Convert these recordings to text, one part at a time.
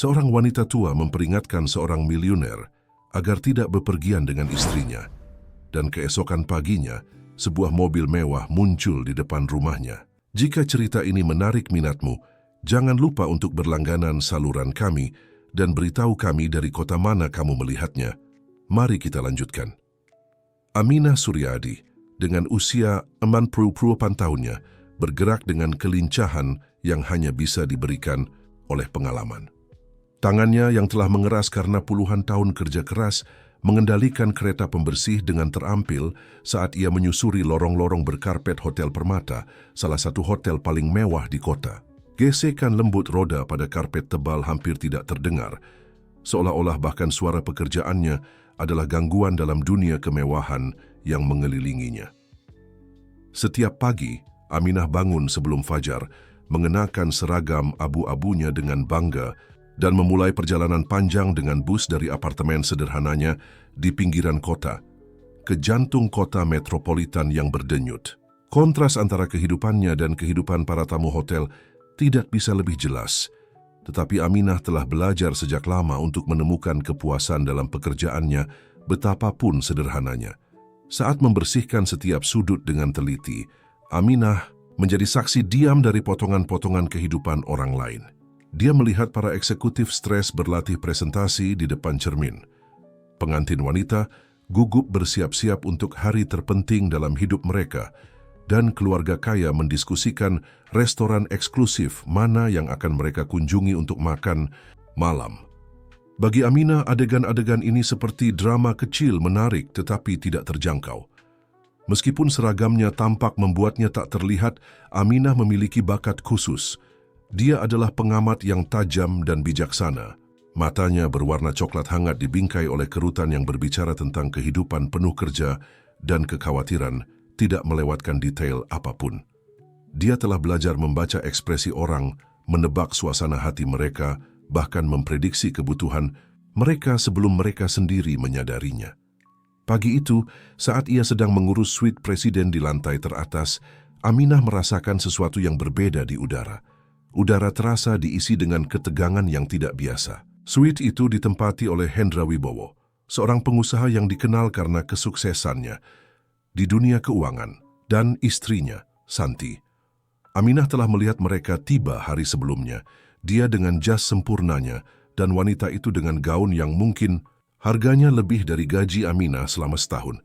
Seorang wanita tua memperingatkan seorang miliuner agar tidak bepergian dengan istrinya. Dan keesokan paginya, sebuah mobil mewah muncul di depan rumahnya. Jika cerita ini menarik minatmu, jangan lupa untuk berlangganan saluran kami dan beritahu kami dari kota mana kamu melihatnya. Mari kita lanjutkan. Aminah Suryadi, dengan usia 48 tahunnya, bergerak dengan kelincahan yang hanya bisa diberikan oleh pengalaman. Tangannya yang telah mengeras karena puluhan tahun kerja keras mengendalikan kereta pembersih dengan terampil saat ia menyusuri lorong-lorong berkarpet Hotel Permata, salah satu hotel paling mewah di kota. Gesekan lembut roda pada karpet tebal hampir tidak terdengar, seolah-olah bahkan suara pekerjaannya adalah gangguan dalam dunia kemewahan yang mengelilinginya. Setiap pagi, Aminah bangun sebelum fajar, mengenakan seragam abu-abunya dengan bangga, dan memulai perjalanan panjang dengan bus dari apartemen sederhananya di pinggiran kota ke jantung kota metropolitan yang berdenyut. Kontras antara kehidupannya dan kehidupan para tamu hotel tidak bisa lebih jelas, tetapi Aminah telah belajar sejak lama untuk menemukan kepuasan dalam pekerjaannya betapapun sederhananya. Saat membersihkan setiap sudut dengan teliti, Aminah menjadi saksi diam dari potongan-potongan kehidupan orang lain. Dia melihat para eksekutif stres berlatih presentasi di depan cermin. Pengantin wanita gugup bersiap-siap untuk hari terpenting dalam hidup mereka, dan keluarga kaya mendiskusikan restoran eksklusif mana yang akan mereka kunjungi untuk makan malam. Bagi Aminah, adegan-adegan ini seperti drama kecil menarik tetapi tidak terjangkau. Meskipun seragamnya tampak membuatnya tak terlihat, Aminah memiliki bakat khusus. Dia adalah pengamat yang tajam dan bijaksana. Matanya berwarna coklat hangat dibingkai oleh kerutan yang berbicara tentang kehidupan penuh kerja dan kekhawatiran, tidak melewatkan detail apapun. Dia telah belajar membaca ekspresi orang, menebak suasana hati mereka, bahkan memprediksi kebutuhan mereka sebelum mereka sendiri menyadarinya. Pagi itu, saat ia sedang mengurus suite presiden di lantai teratas, Aminah merasakan sesuatu yang berbeda di udara. Udara terasa diisi dengan ketegangan yang tidak biasa. Suite itu ditempati oleh Hendra Wibowo, seorang pengusaha yang dikenal karena kesuksesannya di dunia keuangan, dan istrinya, Santi. Aminah telah melihat mereka tiba hari sebelumnya, dia dengan jas sempurnanya, dan wanita itu dengan gaun yang mungkin harganya lebih dari gaji Aminah selama setahun.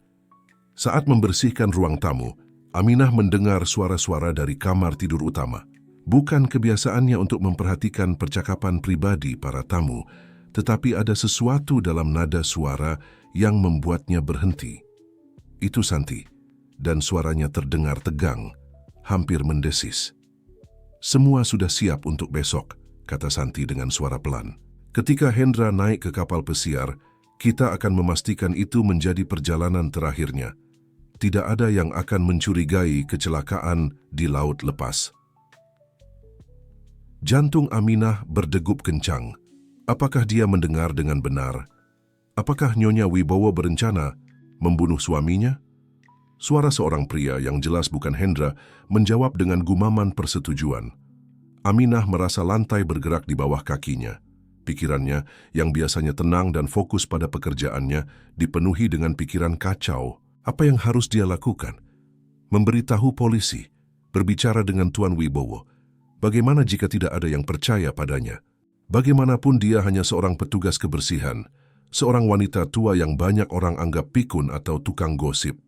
Saat membersihkan ruang tamu, Aminah mendengar suara-suara dari kamar tidur utama. Bukan kebiasaannya untuk memperhatikan percakapan pribadi para tamu, tetapi ada sesuatu dalam nada suara yang membuatnya berhenti. Itu Santi, dan suaranya terdengar tegang, hampir mendesis. "Semua sudah siap untuk besok," kata Santi dengan suara pelan. "Ketika Hendra naik ke kapal pesiar, kita akan memastikan itu menjadi perjalanan terakhirnya. Tidak ada yang akan mencurigai kecelakaan di laut lepas." Jantung Aminah berdegup kencang. Apakah dia mendengar dengan benar? Apakah Nyonya Wibowo berencana membunuh suaminya? Suara seorang pria yang jelas bukan Hendra menjawab dengan gumaman persetujuan. Aminah merasa lantai bergerak di bawah kakinya. Pikirannya yang biasanya tenang dan fokus pada pekerjaannya dipenuhi dengan pikiran kacau. Apa yang harus dia lakukan? Memberitahu polisi, berbicara dengan Tuan Wibowo. Bagaimana jika tidak ada yang percaya padanya? Bagaimanapun dia hanya seorang petugas kebersihan, seorang wanita tua yang banyak orang anggap pikun atau tukang gosip.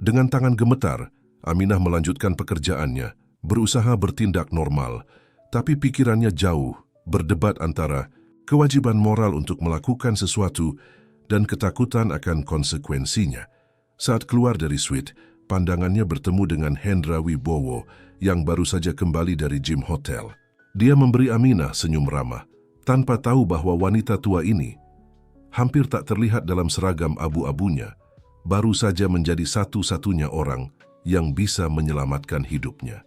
Dengan tangan gemetar, Aminah melanjutkan pekerjaannya, berusaha bertindak normal, tapi pikirannya jauh, berdebat antara kewajiban moral untuk melakukan sesuatu dan ketakutan akan konsekuensinya. Saat keluar dari suite, pandangannya bertemu dengan Hendra Wibowo yang baru saja kembali dari gym hotel. Dia memberi Aminah senyum ramah, tanpa tahu bahwa wanita tua ini, hampir tak terlihat dalam seragam abu-abunya, baru saja menjadi satu-satunya orang yang bisa menyelamatkan hidupnya.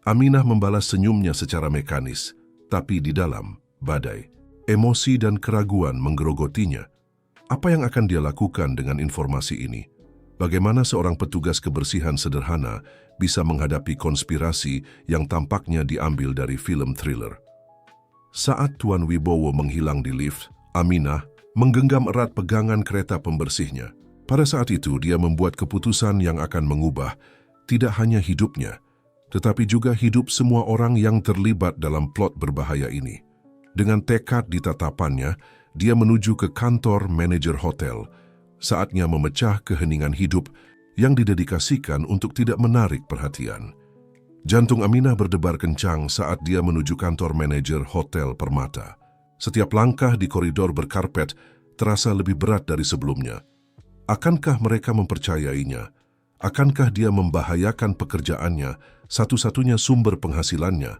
Aminah membalas senyumnya secara mekanis, tapi di dalam, badai, emosi dan keraguan menggerogotinya. Apa yang akan dia lakukan dengan informasi ini? Bagaimana seorang petugas kebersihan sederhana bisa menghadapi konspirasi yang tampaknya diambil dari film thriller? Saat Tuan Wibowo menghilang di lift, Aminah menggenggam erat pegangan kereta pembersihnya. Pada saat itu, dia membuat keputusan yang akan mengubah tidak hanya hidupnya, tetapi juga hidup semua orang yang terlibat dalam plot berbahaya ini. Dengan tekad di tatapannya, dia menuju ke kantor manajer hotel. Saatnya memecah keheningan hidup yang didedikasikan untuk tidak menarik perhatian. Jantung Aminah berdebar kencang saat dia menuju kantor manajer Hotel Permata. Setiap langkah di koridor berkarpet terasa lebih berat dari sebelumnya. Akankah mereka mempercayainya? Akankah dia membahayakan pekerjaannya, satu-satunya sumber penghasilannya?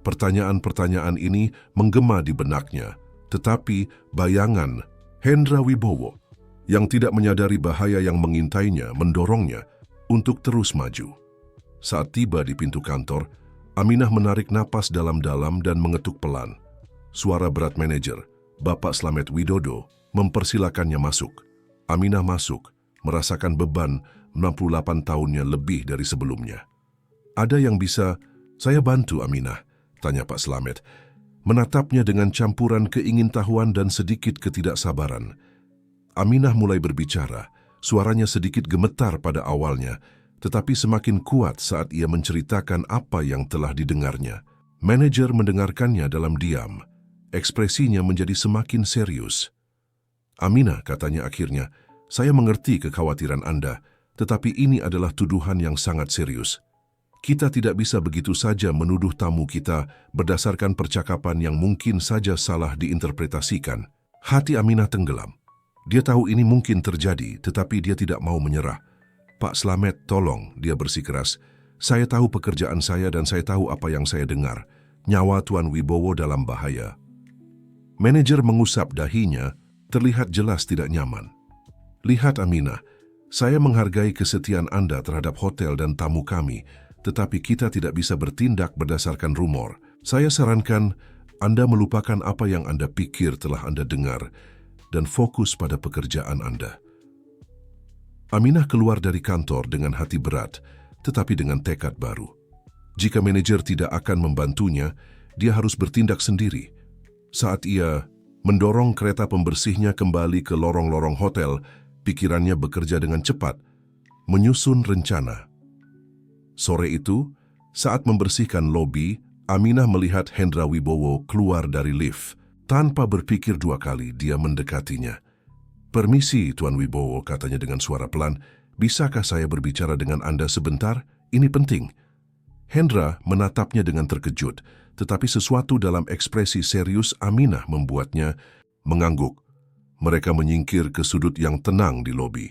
Pertanyaan-pertanyaan ini menggema di benaknya. Tetapi bayangan Hendra Wibowo yang tidak menyadari bahaya yang mengintainya mendorongnya untuk terus maju. Saat tiba di pintu kantor, Aminah menarik napas dalam-dalam dan mengetuk pelan. Suara berat manajer, Bapak Slamet Widodo, mempersilakannya masuk. Aminah masuk, merasakan beban 68 tahunnya lebih dari sebelumnya. "Ada yang bisa saya bantu, Aminah?" tanya Pak Slamet, menatapnya dengan campuran keingintahuan dan sedikit ketidaksabaran. Aminah mulai berbicara, suaranya sedikit gemetar pada awalnya, tetapi semakin kuat saat ia menceritakan apa yang telah didengarnya. Manajer mendengarkannya dalam diam. Ekspresinya menjadi semakin serius. "Aminah," katanya akhirnya, "saya mengerti kekhawatiran Anda, tetapi ini adalah tuduhan yang sangat serius. Kita tidak bisa begitu saja menuduh tamu kita berdasarkan percakapan yang mungkin saja salah diinterpretasikan." Hati Aminah tenggelam. Dia tahu ini mungkin terjadi, tetapi dia tidak mau menyerah. "Pak Slamet, tolong," dia bersikeras. "Saya tahu pekerjaan saya dan saya tahu apa yang saya dengar. Nyawa Tuan Wibowo dalam bahaya." Manajer mengusap dahinya, terlihat jelas tidak nyaman. "Lihat Aminah, saya menghargai kesetiaan Anda terhadap hotel dan tamu kami, tetapi kita tidak bisa bertindak berdasarkan rumor. Saya sarankan Anda melupakan apa yang Anda pikir telah Anda dengar dan fokus pada pekerjaan Anda." Aminah keluar dari kantor dengan hati berat, tetapi dengan tekad baru. Jika manajer tidak akan membantunya, dia harus bertindak sendiri. Saat ia mendorong kereta pembersihnya kembali ke lorong-lorong hotel, pikirannya bekerja dengan cepat, menyusun rencana. Sore itu, saat membersihkan lobi, Aminah melihat Hendra Wibowo keluar dari lift. Tanpa berpikir dua kali, dia mendekatinya. "Permisi, Tuan Wibowo," katanya dengan suara pelan. "Bisakah saya berbicara dengan Anda sebentar? Ini penting." Hendra menatapnya dengan terkejut, tetapi sesuatu dalam ekspresi serius Aminah membuatnya mengangguk. Mereka menyingkir ke sudut yang tenang di lobi.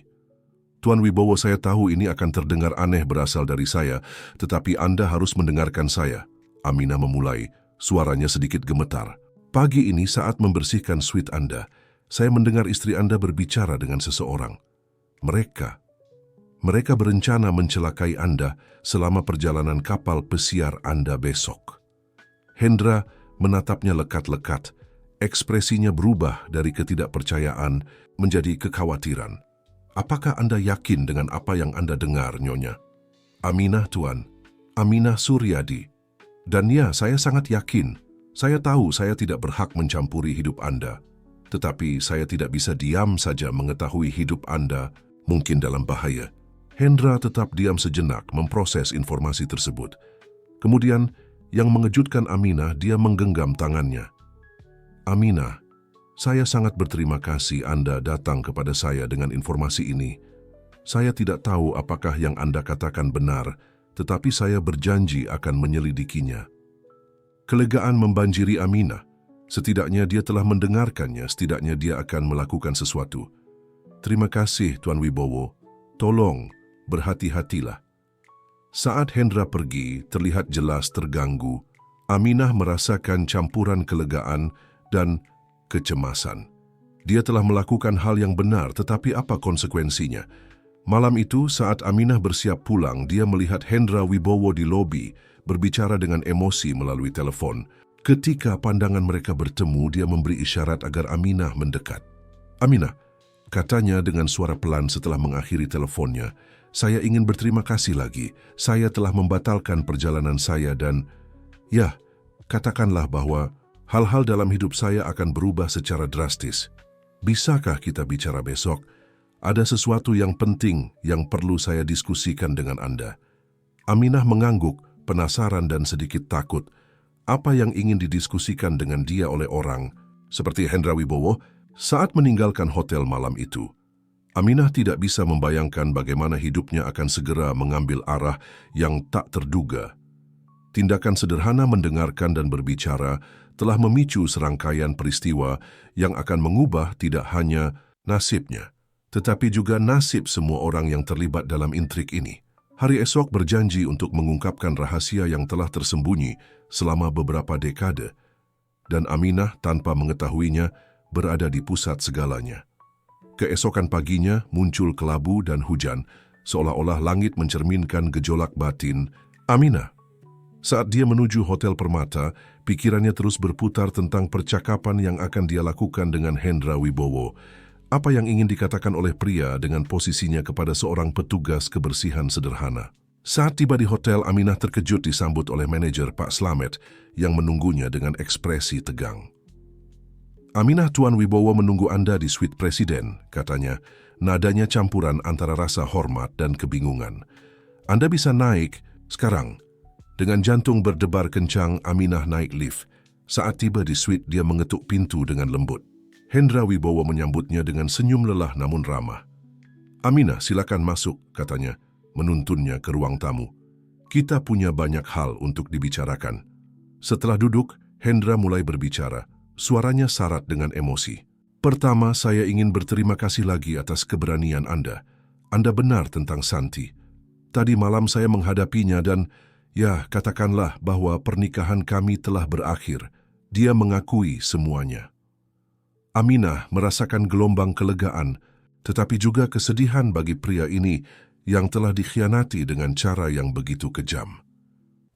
"Tuan Wibowo, saya tahu ini akan terdengar aneh berasal dari saya, tetapi Anda harus mendengarkan saya." Aminah memulai, suaranya sedikit gemetar. "Pagi ini saat membersihkan suite Anda, saya mendengar istri Anda berbicara dengan seseorang. Mereka berencana mencelakai Anda selama perjalanan kapal pesiar Anda besok." Hendra menatapnya lekat-lekat. Ekspresinya berubah dari ketidakpercayaan menjadi kekhawatiran. "Apakah Anda yakin dengan apa yang Anda dengar, Nyonya?" "Aminah, Tuan. Aminah Suryadi. Dan ya, saya sangat yakin. Saya tahu saya tidak berhak mencampuri hidup Anda. Tetapi saya tidak bisa diam saja mengetahui hidup Anda mungkin dalam bahaya." Hendra tetap diam sejenak memproses informasi tersebut. Kemudian, yang mengejutkan Aminah, dia menggenggam tangannya. "Aminah, saya sangat berterima kasih Anda datang kepada saya dengan informasi ini. Saya tidak tahu apakah yang Anda katakan benar, tetapi saya berjanji akan menyelidikinya." Kelegaan membanjiri Aminah. Setidaknya dia telah mendengarkannya, setidaknya dia akan melakukan sesuatu. "Terima kasih, Tuan Wibowo. Tolong, berhati-hatilah." Saat Hendra pergi, terlihat jelas terganggu. Aminah merasakan campuran kelegaan dan kecemasan. Dia telah melakukan hal yang benar, tetapi apa konsekuensinya? Malam itu, saat Aminah bersiap pulang, dia melihat Hendra Wibowo di lobi, berbicara dengan emosi melalui telepon. Ketika pandangan mereka bertemu, dia memberi isyarat agar Aminah mendekat. "Aminah," katanya dengan suara pelan setelah mengakhiri teleponnya, "saya ingin berterima kasih lagi. Saya telah membatalkan perjalanan saya dan, ya, katakanlah bahwa Hal-hal dalam hidup saya akan berubah secara drastis. Bisakah kita bicara besok? Ada sesuatu yang penting yang perlu saya diskusikan dengan Anda. Aminah mengangguk, penasaran dan sedikit takut. Apa yang ingin didiskusikan dengan dia oleh orang, seperti Hendra Wibowo, saat meninggalkan hotel malam itu? Aminah tidak bisa membayangkan bagaimana hidupnya akan segera mengambil arah yang tak terduga. Tindakan sederhana mendengarkan dan berbicara telah memicu serangkaian peristiwa yang akan mengubah tidak hanya nasibnya, tetapi juga nasib semua orang yang terlibat dalam intrik ini. Hari esok berjanji untuk mengungkapkan rahasia yang telah tersembunyi selama beberapa dekade, dan Aminah tanpa mengetahuinya berada di pusat segalanya. Keesokan paginya muncul kelabu dan hujan, seolah-olah langit mencerminkan gejolak batin Aminah. Saat dia menuju Hotel Permata, pikirannya terus berputar tentang percakapan yang akan dia lakukan dengan Hendra Wibowo. Apa yang ingin dikatakan oleh pria dengan posisinya kepada seorang petugas kebersihan sederhana. Saat tiba di hotel, Aminah terkejut disambut oleh manajer Pak Slamet yang menunggunya dengan ekspresi tegang. "Aminah, Tuan Wibowo menunggu Anda di suite presiden," katanya. Nadanya campuran antara rasa hormat dan kebingungan. "Anda bisa naik sekarang." Dengan jantung berdebar kencang, Aminah naik lift. Saat tiba di suite, dia mengetuk pintu dengan lembut. Hendra Wibowo menyambutnya dengan senyum lelah namun ramah. "Aminah, silakan masuk," katanya, menuntunnya ke ruang tamu. "Kita punya banyak hal untuk dibicarakan." Setelah duduk, Hendra mulai berbicara. Suaranya syarat dengan emosi. "Pertama, saya ingin berterima kasih lagi atas keberanian Anda. Anda benar tentang Santi. Tadi malam saya menghadapinya dan, ya, katakanlah bahwa pernikahan kami telah berakhir." Dia mengakui semuanya. Aminah merasakan gelombang kelegaan, tetapi juga kesedihan bagi pria ini yang telah dikhianati dengan cara yang begitu kejam.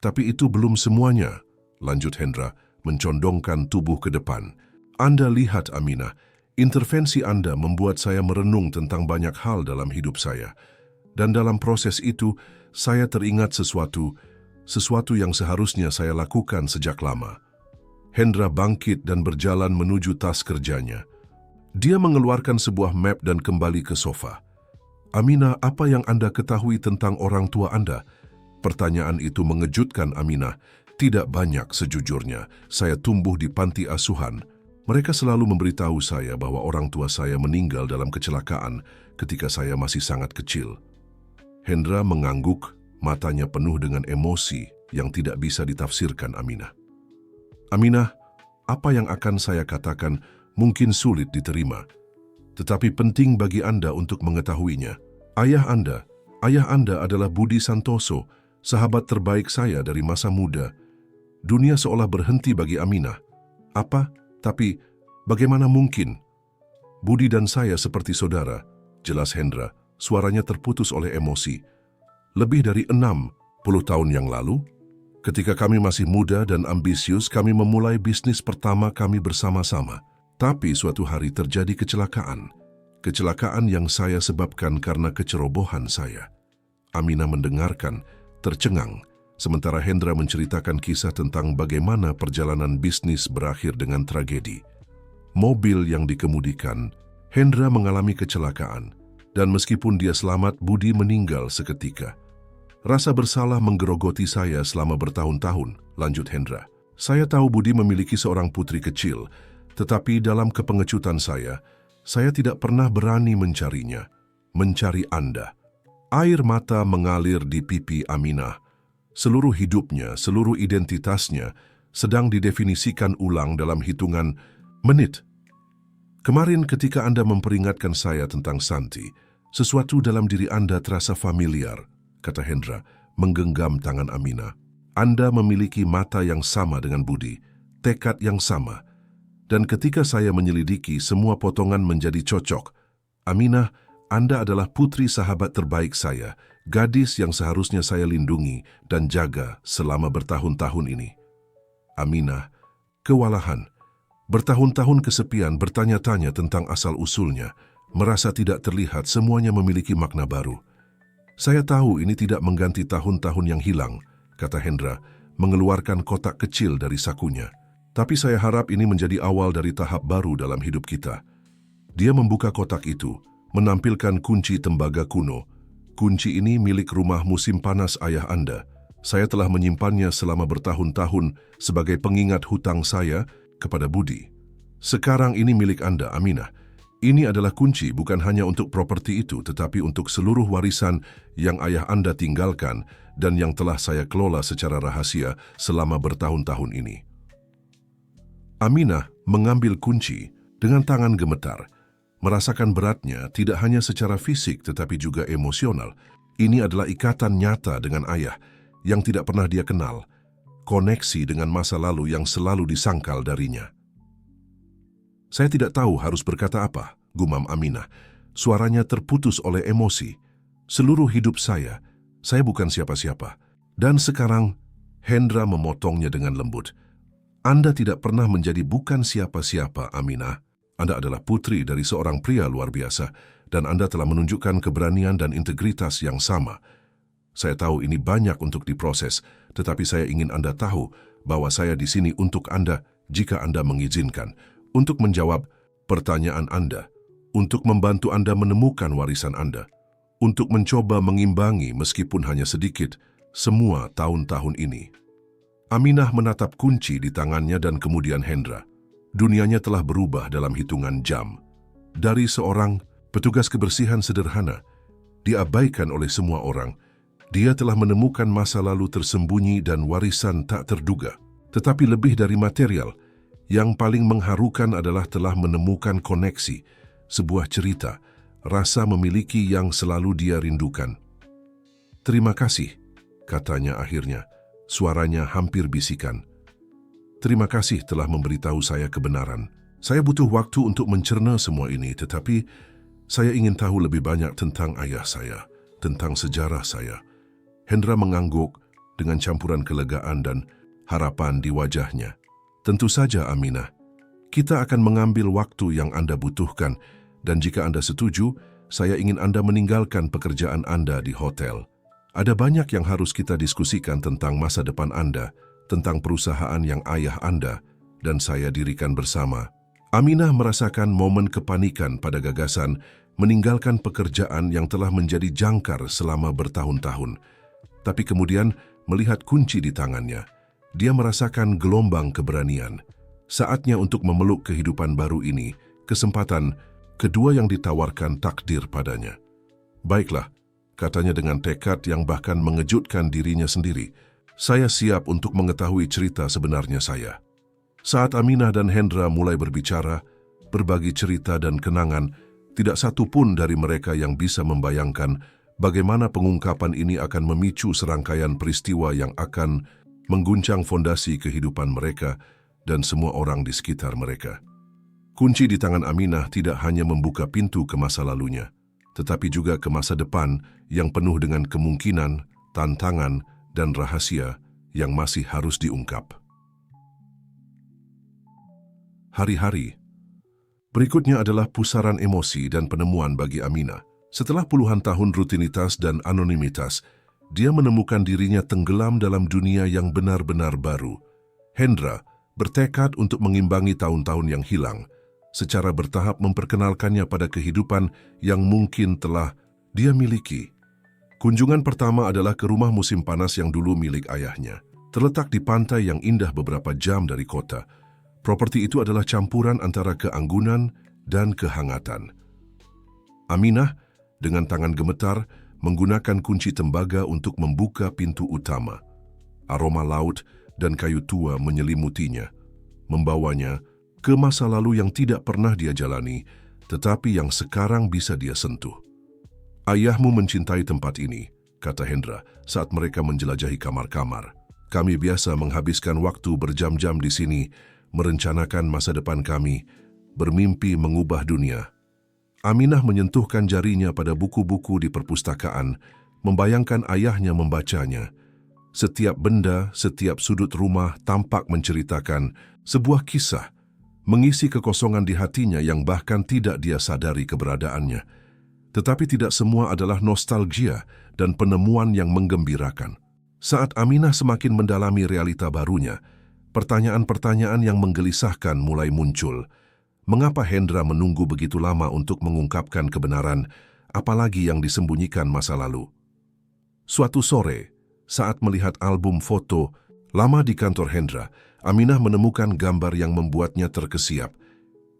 "Tapi itu belum semuanya," lanjut Hendra, mencondongkan tubuh ke depan. "Anda lihat, Aminah, intervensi Anda membuat saya merenung tentang banyak hal dalam hidup saya. Dan dalam proses itu, saya teringat sesuatu yang seharusnya saya lakukan sejak lama." Hendra bangkit dan berjalan menuju tas kerjanya. Dia mengeluarkan sebuah map dan kembali ke sofa. "Aminah, apa yang Anda ketahui tentang orang tua Anda?" Pertanyaan itu mengejutkan Aminah. "Tidak banyak sejujurnya. Saya tumbuh di panti asuhan. Mereka selalu memberitahu saya bahwa orang tua saya meninggal dalam kecelakaan ketika saya masih sangat kecil." Hendra mengangguk, matanya penuh dengan emosi yang tidak bisa ditafsirkan Aminah. "Aminah, apa yang akan saya katakan mungkin sulit diterima, tetapi penting bagi Anda untuk mengetahuinya. Ayah Anda adalah Budi Santoso, sahabat terbaik saya dari masa muda. Dunia seolah berhenti bagi Aminah. Apa? Tapi bagaimana mungkin? Budi dan saya seperti saudara," jelas Hendra, suaranya terputus oleh emosi. "Lebih dari 60 tahun yang lalu, ketika kami masih muda dan ambisius, kami memulai bisnis pertama kami bersama-sama. Tapi suatu hari terjadi kecelakaan. Kecelakaan yang saya sebabkan karena kecerobohan saya." Aminah mendengarkan, tercengang, sementara Hendra menceritakan kisah tentang bagaimana perjalanan bisnis berakhir dengan tragedi. Mobil yang dikemudikan, Hendra mengalami kecelakaan, dan meskipun dia selamat, Budi meninggal seketika. "Rasa bersalah menggerogoti saya selama bertahun-tahun," lanjut Hendra. "Saya tahu Budi memiliki seorang putri kecil, tetapi dalam kepengecutan saya tidak pernah berani mencarinya, mencari Anda." Air mata mengalir di pipi Aminah. Seluruh hidupnya, seluruh identitasnya sedang didefinisikan ulang dalam hitungan menit. "Kemarin ketika Anda memperingatkan saya tentang Santi, sesuatu dalam diri Anda terasa familiar," kata Hendra, menggenggam tangan Aminah. "Anda memiliki mata yang sama dengan Budi, tekad yang sama. Dan ketika saya menyelidiki, semua potongan menjadi cocok. Aminah, Anda adalah putri sahabat terbaik saya, gadis yang seharusnya saya lindungi dan jaga selama bertahun-tahun ini." Aminah kewalahan. Bertahun-tahun kesepian bertanya-tanya tentang asal-usulnya, merasa tidak terlihat, semuanya memiliki makna baru. "Saya tahu ini tidak mengganti tahun-tahun yang hilang," kata Hendra, mengeluarkan kotak kecil dari sakunya. Tapi saya harap ini menjadi awal dari tahap baru dalam hidup kita. Dia membuka kotak itu, menampilkan kunci tembaga kuno. Kunci ini milik rumah musim panas ayah Anda. Saya telah menyimpannya selama bertahun-tahun sebagai pengingat hutang saya kepada Budi. Sekarang ini milik Anda, Aminah. Ini adalah kunci bukan hanya untuk properti itu, tetapi untuk seluruh warisan yang ayah Anda tinggalkan dan yang telah saya kelola secara rahasia selama bertahun-tahun ini. Aminah mengambil kunci dengan tangan gemetar, merasakan beratnya tidak hanya secara fisik tetapi juga emosional. Ini adalah ikatan nyata dengan ayah yang tidak pernah dia kenal, koneksi dengan masa lalu yang selalu disangkal darinya. Saya tidak tahu harus berkata apa, gumam Aminah. Suaranya terputus oleh emosi. Seluruh hidup saya bukan siapa-siapa. Dan sekarang, Hendra memotongnya dengan lembut. Anda tidak pernah menjadi bukan siapa-siapa, Aminah. Anda adalah putri dari seorang pria luar biasa, dan Anda telah menunjukkan keberanian dan integritas yang sama. Saya tahu ini banyak untuk diproses, tetapi saya ingin Anda tahu bahwa saya di sini untuk Anda jika Anda mengizinkan. Untuk menjawab pertanyaan Anda, untuk membantu Anda menemukan warisan Anda, untuk mencoba mengimbangi meskipun hanya sedikit semua tahun-tahun ini. Aminah menatap kunci di tangannya dan kemudian Hendra. Dunianya telah berubah dalam hitungan jam. Dari seorang petugas kebersihan sederhana, diabaikan oleh semua orang, dia telah menemukan masa lalu tersembunyi dan warisan tak terduga. Tetapi lebih dari material, yang paling mengharukan adalah telah menemukan koneksi, sebuah cerita, rasa memiliki yang selalu dia rindukan. Terima kasih, katanya akhirnya, suaranya hampir bisikan. Terima kasih telah memberitahu saya kebenaran. Saya butuh waktu untuk mencerna semua ini, tetapi saya ingin tahu lebih banyak tentang ayah saya, tentang sejarah saya. Hendra mengangguk dengan campuran kelegaan dan harapan di wajahnya. Tentu saja, Aminah. Kita akan mengambil waktu yang Anda butuhkan, dan jika Anda setuju, saya ingin Anda meninggalkan pekerjaan Anda di hotel. Ada banyak yang harus kita diskusikan tentang masa depan Anda, tentang perusahaan yang ayah Anda dan saya dirikan bersama. Aminah merasakan momen kepanikan pada gagasan meninggalkan pekerjaan yang telah menjadi jangkar selama bertahun-tahun. Tapi kemudian melihat kunci di tangannya, dia merasakan gelombang keberanian. Saatnya untuk memeluk kehidupan baru ini, kesempatan kedua yang ditawarkan takdir padanya. Baiklah, katanya dengan tekad yang bahkan mengejutkan dirinya sendiri. Saya siap untuk mengetahui cerita sebenarnya saya. Saat Aminah dan Hendra mulai berbicara, berbagi cerita dan kenangan, tidak satu pun dari mereka yang bisa membayangkan bagaimana pengungkapan ini akan memicu serangkaian peristiwa yang akan mengguncang fondasi kehidupan mereka dan semua orang di sekitar mereka. Kunci di tangan Aminah tidak hanya membuka pintu ke masa lalunya, tetapi juga ke masa depan yang penuh dengan kemungkinan, tantangan, dan rahasia yang masih harus diungkap. Hari-hari berikutnya adalah pusaran emosi dan penemuan bagi Aminah. Setelah puluhan tahun rutinitas dan anonimitas, dia menemukan dirinya tenggelam dalam dunia yang benar-benar baru. Hendra bertekad untuk mengimbangi tahun-tahun yang hilang, secara bertahap memperkenalkannya pada kehidupan yang mungkin telah dia miliki. Kunjungan pertama adalah ke rumah musim panas yang dulu milik ayahnya. Terletak di pantai yang indah beberapa jam dari kota, properti itu adalah campuran antara keanggunan dan kehangatan. Aminah dengan tangan gemetar menggunakan kunci tembaga untuk membuka pintu utama. Aroma laut dan kayu tua menyelimutinya, membawanya ke masa lalu yang tidak pernah dia jalani, tetapi yang sekarang bisa dia sentuh. Ayahmu mencintai tempat ini, kata Hendra saat mereka menjelajahi kamar-kamar. Kami biasa menghabiskan waktu berjam-jam di sini, merencanakan masa depan kami, bermimpi mengubah dunia. Aminah menyentuhkan jarinya pada buku-buku di perpustakaan, membayangkan ayahnya membacanya. Setiap benda, setiap sudut rumah tampak menceritakan sebuah kisah, mengisi kekosongan di hatinya yang bahkan tidak dia sadari keberadaannya. Tetapi tidak semua adalah nostalgia dan penemuan yang menggembirakan. Saat Aminah semakin mendalami realita barunya, Pertanyaan-pertanyaan yang menggelisahkan mulai muncul. Mengapa Hendra menunggu begitu lama untuk mengungkapkan kebenaran, apalagi yang disembunyikan masa lalu? Suatu sore, saat melihat album foto lama di kantor Hendra, Aminah menemukan gambar yang membuatnya terkesiap.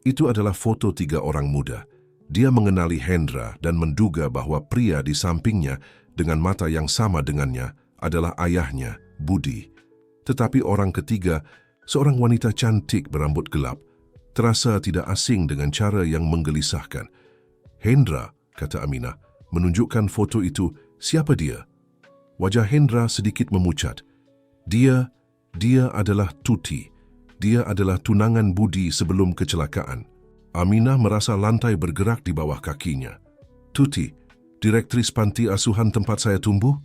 Itu adalah foto 3 orang muda. Dia mengenali Hendra dan menduga bahwa pria di sampingnya dengan mata yang sama dengannya adalah ayahnya, Budi. Tetapi orang ketiga, seorang wanita cantik berambut gelap, terasa tidak asing dengan cara yang menggelisahkan. "Hendra," kata Aminah, menunjukkan foto itu. "Siapa dia?" Wajah Hendra sedikit memucat. Dia adalah Tuti. Dia adalah tunangan Budi sebelum kecelakaan." Aminah merasa lantai bergerak di bawah kakinya. "Tuti, direktris panti asuhan tempat saya tumbuh?"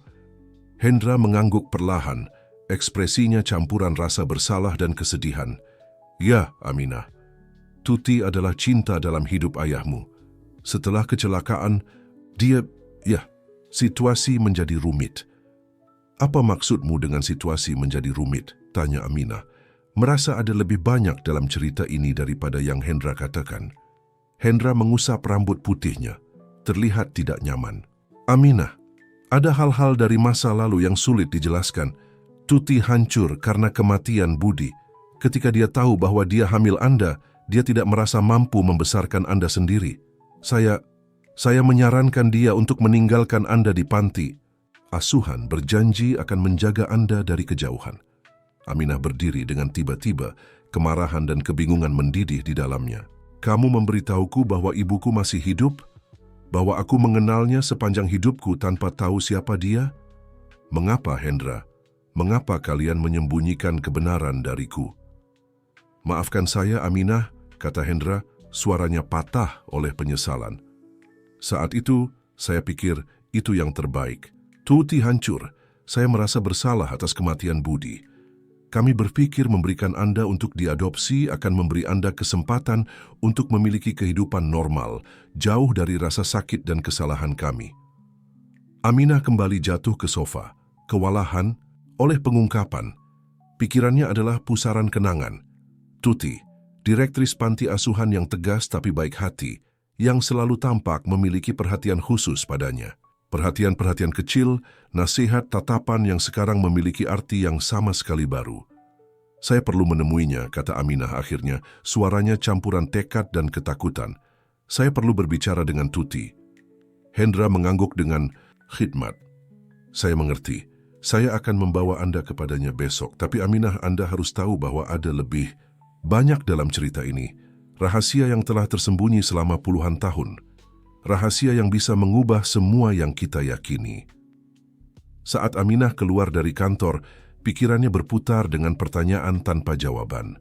Hendra mengangguk perlahan, ekspresinya campuran rasa bersalah dan kesedihan. "Ya, Aminah. Tuti adalah cinta dalam hidup ayahmu. Setelah kecelakaan, situasi menjadi rumit." "Apa maksudmu dengan situasi menjadi rumit?" tanya Aminah, merasa ada lebih banyak dalam cerita ini daripada yang Hendra katakan. Hendra mengusap rambut putihnya, terlihat tidak nyaman. "Aminah, ada hal-hal dari masa lalu yang sulit dijelaskan. Tuti hancur karena kematian Budi. Ketika dia tahu bahwa dia hamil Anda, dia tidak merasa mampu membesarkan Anda sendiri. Saya menyarankan dia untuk meninggalkan Anda di panti asuhan, berjanji akan menjaga Anda dari kejauhan." Aminah berdiri dengan tiba-tiba, kemarahan dan kebingungan mendidih di dalamnya. "Kamu memberitahuku bahwa ibuku masih hidup? Bahwa aku mengenalnya sepanjang hidupku tanpa tahu siapa dia? Mengapa, Hendra? Mengapa kalian menyembunyikan kebenaran dariku?" "Maafkan saya, Aminah," kata Hendra, suaranya patah oleh penyesalan. "Saat itu, saya pikir itu yang terbaik. Tuti hancur. Saya merasa bersalah atas kematian Budi. Kami berpikir memberikan Anda untuk diadopsi akan memberi Anda kesempatan untuk memiliki kehidupan normal, jauh dari rasa sakit dan kesalahan kami." Aminah kembali jatuh ke sofa, kewalahan oleh pengungkapan. Pikirannya adalah pusaran kenangan. Tuti, direktris panti asuhan yang tegas tapi baik hati, yang selalu tampak memiliki perhatian khusus padanya. Perhatian-perhatian kecil, nasihat, tatapan yang sekarang memiliki arti yang sama sekali baru. "Saya perlu menemuinya," kata Aminah akhirnya, suaranya campuran tekad dan ketakutan. "Saya perlu berbicara dengan Tuti." Hendra mengangguk dengan khidmat. "Saya mengerti. Saya akan membawa Anda kepadanya besok. Tapi Aminah, Anda harus tahu bahwa ada lebih banyak dalam cerita ini. Rahasia yang telah tersembunyi selama puluhan tahun. Rahasia yang bisa mengubah semua yang kita yakini." Saat Aminah keluar dari kantor, pikirannya berputar dengan pertanyaan tanpa jawaban.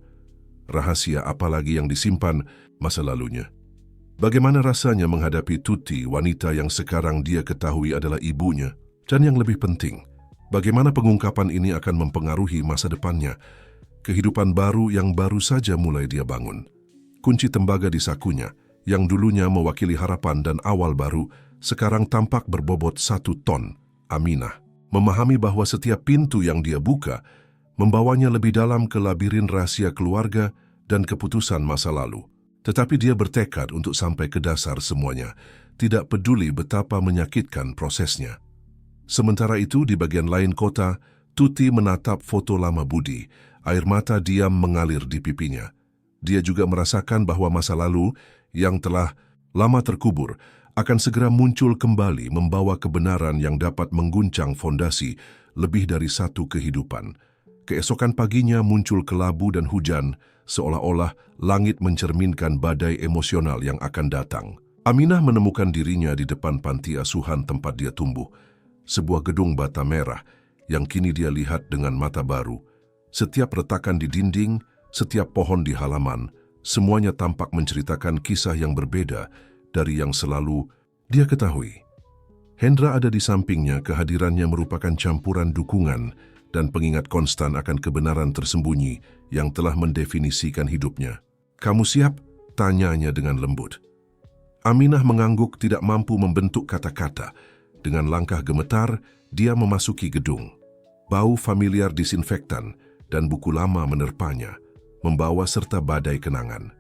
Rahasia apa lagi yang disimpan masa lalunya? Bagaimana rasanya menghadapi Tuti, wanita yang sekarang dia ketahui adalah ibunya? Dan yang lebih penting, bagaimana pengungkapan ini akan mempengaruhi masa depannya? Kehidupan baru yang baru saja mulai dia bangun. Kunci tembaga di sakunya, yang dulunya mewakili harapan dan awal baru, sekarang tampak berbobot 1 ton. Aminah memahami bahwa setiap pintu yang dia buka membawanya lebih dalam ke labirin rahasia keluarga dan keputusan masa lalu. Tetapi dia bertekad untuk sampai ke dasar semuanya, tidak peduli betapa menyakitkan prosesnya. Sementara itu, di bagian lain kota, Tuti menatap foto lama Budi. Air mata diam mengalir di pipinya. Dia juga merasakan bahwa masa lalu yang telah lama terkubur akan segera muncul kembali membawa kebenaran yang dapat mengguncang fondasi lebih dari satu kehidupan. Keesokan paginya muncul kelabu dan hujan, seolah-olah langit mencerminkan badai emosional yang akan datang. Aminah menemukan dirinya di depan panti asuhan tempat dia tumbuh, sebuah gedung bata merah yang kini dia lihat dengan mata baru. Setiap retakan di dinding, setiap pohon di halaman, semuanya tampak menceritakan kisah yang berbeda dari yang selalu dia ketahui. Hendra ada di sampingnya, kehadirannya merupakan campuran dukungan dan pengingat konstan akan kebenaran tersembunyi yang telah mendefinisikan hidupnya. "Kamu siap?" tanyanya dengan lembut. Aminah mengangguk, tidak mampu membentuk kata-kata. Dengan langkah gemetar, dia memasuki gedung. Bau familiar disinfektan, dan buku lama menerpanya, membawa serta badai kenangan.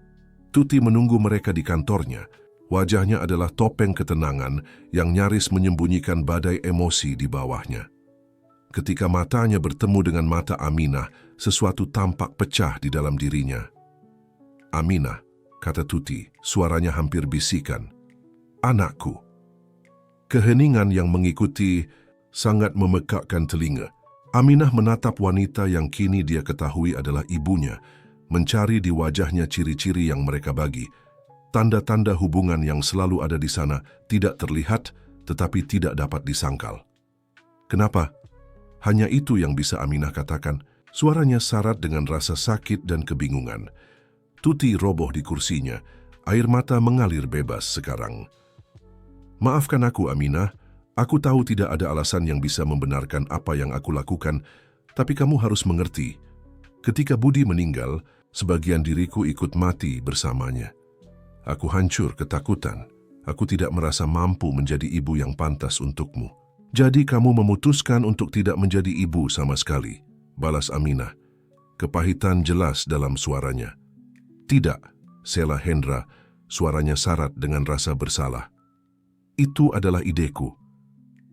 Tuti menunggu mereka di kantornya. Wajahnya adalah topeng ketenangan yang nyaris menyembunyikan badai emosi di bawahnya. Ketika matanya bertemu dengan mata Aminah, sesuatu tampak pecah di dalam dirinya. "Aminah," kata Tuti, suaranya hampir bisikan. "Anakku." Keheningan yang mengikuti sangat memekakkan telinga. Aminah menatap wanita yang kini dia ketahui adalah ibunya, mencari di wajahnya ciri-ciri yang mereka bagi. Tanda-tanda hubungan yang selalu ada di sana tidak terlihat, tetapi tidak dapat disangkal. "Kenapa?" Hanya itu yang bisa Aminah katakan. Suaranya syarat dengan rasa sakit dan kebingungan. Tuti roboh di kursinya, air mata mengalir bebas sekarang. "Maafkan aku, Aminah. Aku tahu tidak ada alasan yang bisa membenarkan apa yang aku lakukan, tapi kamu harus mengerti. Ketika Budi meninggal, sebagian diriku ikut mati bersamanya. Aku hancur ketakutan. Aku tidak merasa mampu menjadi ibu yang pantas untukmu. Jadi kamu memutuskan untuk tidak menjadi ibu sama sekali," balas Aminah. Kepahitan jelas dalam suaranya. "Tidak," sela Hendra, suaranya syarat dengan rasa bersalah. "Itu adalah ideku.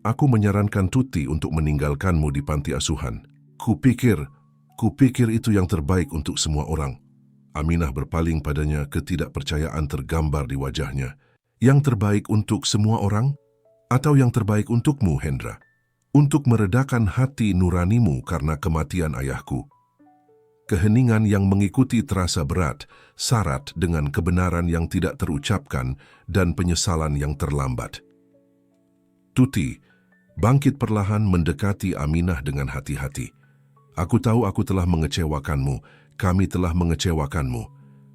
Aku menyarankan Tuti untuk meninggalkanmu di panti asuhan. Kupikir itu yang terbaik untuk semua orang." Aminah berpaling padanya, ketidakpercayaan tergambar di wajahnya. "Yang terbaik untuk semua orang? Atau yang terbaik untukmu, Hendra? Untuk meredakan hati nuranimu karena kematian ayahku?" Keheningan yang mengikuti terasa berat, syarat dengan kebenaran yang tidak terucapkan dan penyesalan yang terlambat. Tuti bangkit perlahan mendekati Aminah dengan hati-hati. "Aku tahu aku telah mengecewakanmu, kami telah mengecewakanmu.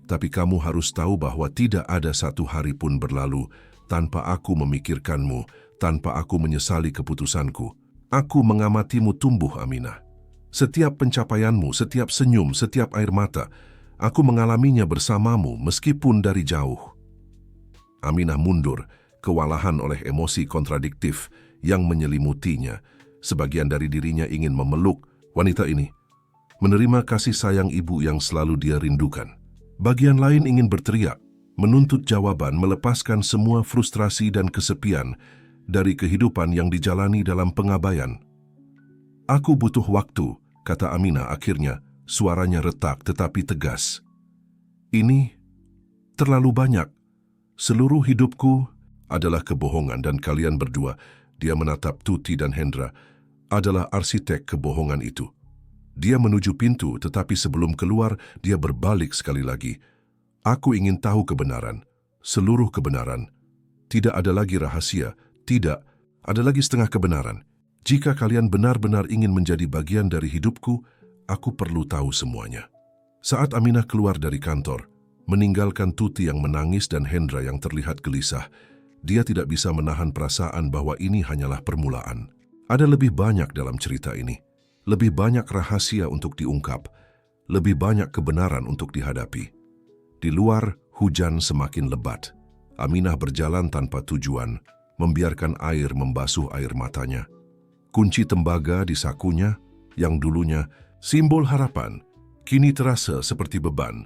Tapi kamu harus tahu bahwa tidak ada satu hari pun berlalu tanpa aku memikirkanmu, tanpa aku menyesali keputusanku. Aku mengamatimu tumbuh, Aminah. Setiap pencapaianmu, setiap senyum, setiap air mata, aku mengalaminya bersamamu meskipun dari jauh." Aminah mundur, kewalahan oleh emosi kontradiktif yang menyelimutinya. Sebagian dari dirinya ingin memeluk wanita ini, menerima kasih sayang ibu yang selalu dia rindukan. Bagian lain ingin berteriak, menuntut jawaban, melepaskan semua frustrasi dan kesepian dari kehidupan yang dijalani dalam pengabaian. "Aku butuh waktu," kata Aminah akhirnya, suaranya retak tetapi tegas. "Ini terlalu banyak. Seluruh hidupku adalah kebohongan dan kalian berdua," dia menatap Tuti dan Hendra, "adalah arsitek kebohongan itu." Dia menuju pintu, tetapi sebelum keluar, dia berbalik sekali lagi. "Aku ingin tahu kebenaran, seluruh kebenaran. Tidak ada lagi rahasia, tidak ada lagi setengah kebenaran. Jika kalian benar-benar ingin menjadi bagian dari hidupku, aku perlu tahu semuanya." Saat Aminah keluar dari kantor, meninggalkan Tuti yang menangis dan Hendra yang terlihat gelisah, dia tidak bisa menahan perasaan bahwa ini hanyalah permulaan. Ada lebih banyak dalam cerita ini. Lebih banyak rahasia untuk diungkap, lebih banyak kebenaran untuk dihadapi. Di luar, hujan semakin lebat. Aminah berjalan tanpa tujuan, membiarkan air membasuh air matanya. Kunci tembaga di sakunya, yang dulunya simbol harapan, kini terasa seperti beban.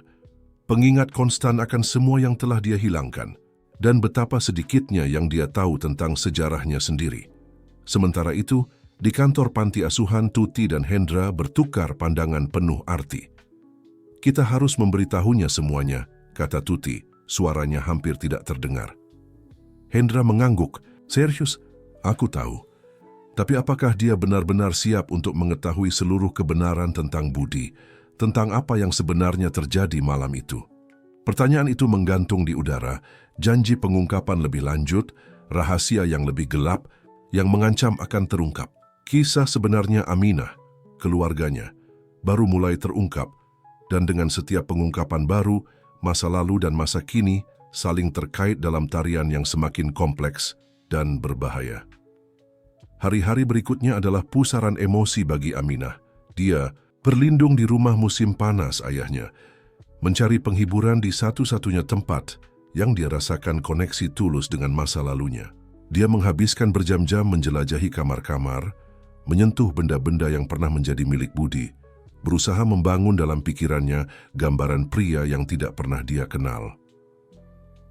Pengingat konstan akan semua yang telah dia hilangkan, dan betapa sedikitnya yang dia tahu tentang sejarahnya sendiri. Sementara itu, di kantor panti asuhan, Tuti dan Hendra bertukar pandangan penuh arti. "Kita harus memberitahunya semuanya," kata Tuti, suaranya hampir tidak terdengar. Hendra mengangguk. "Serius? Aku tahu. Tapi apakah dia benar-benar siap untuk mengetahui seluruh kebenaran tentang Budi, tentang apa yang sebenarnya terjadi malam itu?" Pertanyaan itu menggantung di udara, janji pengungkapan lebih lanjut, rahasia yang lebih gelap, yang mengancam akan terungkap. Kisah sebenarnya Aminah, keluarganya, baru mulai terungkap, dan dengan setiap pengungkapan baru, masa lalu dan masa kini saling terkait dalam tarian yang semakin kompleks dan berbahaya. Hari-hari berikutnya adalah pusaran emosi bagi Aminah. Dia berlindung di rumah musim panas ayahnya, mencari penghiburan di satu-satunya tempat yang dia rasakan koneksi tulus dengan masa lalunya. Dia menghabiskan berjam-jam menjelajahi kamar-kamar, menyentuh benda-benda yang pernah menjadi milik Budi, berusaha membangun dalam pikirannya gambaran pria yang tidak pernah dia kenal.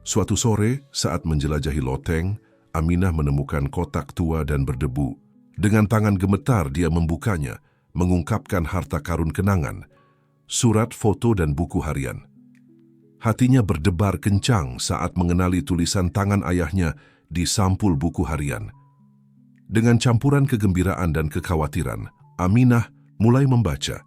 Suatu sore, saat menjelajahi loteng, Aminah menemukan kotak tua dan berdebu. Dengan tangan gemetar dia membukanya, mengungkapkan harta karun kenangan, surat, foto, dan buku harian. Hatinya berdebar kencang saat mengenali tulisan tangan ayahnya di sampul buku harian. Dengan campuran kegembiraan dan kekhawatiran, Aminah mulai membaca.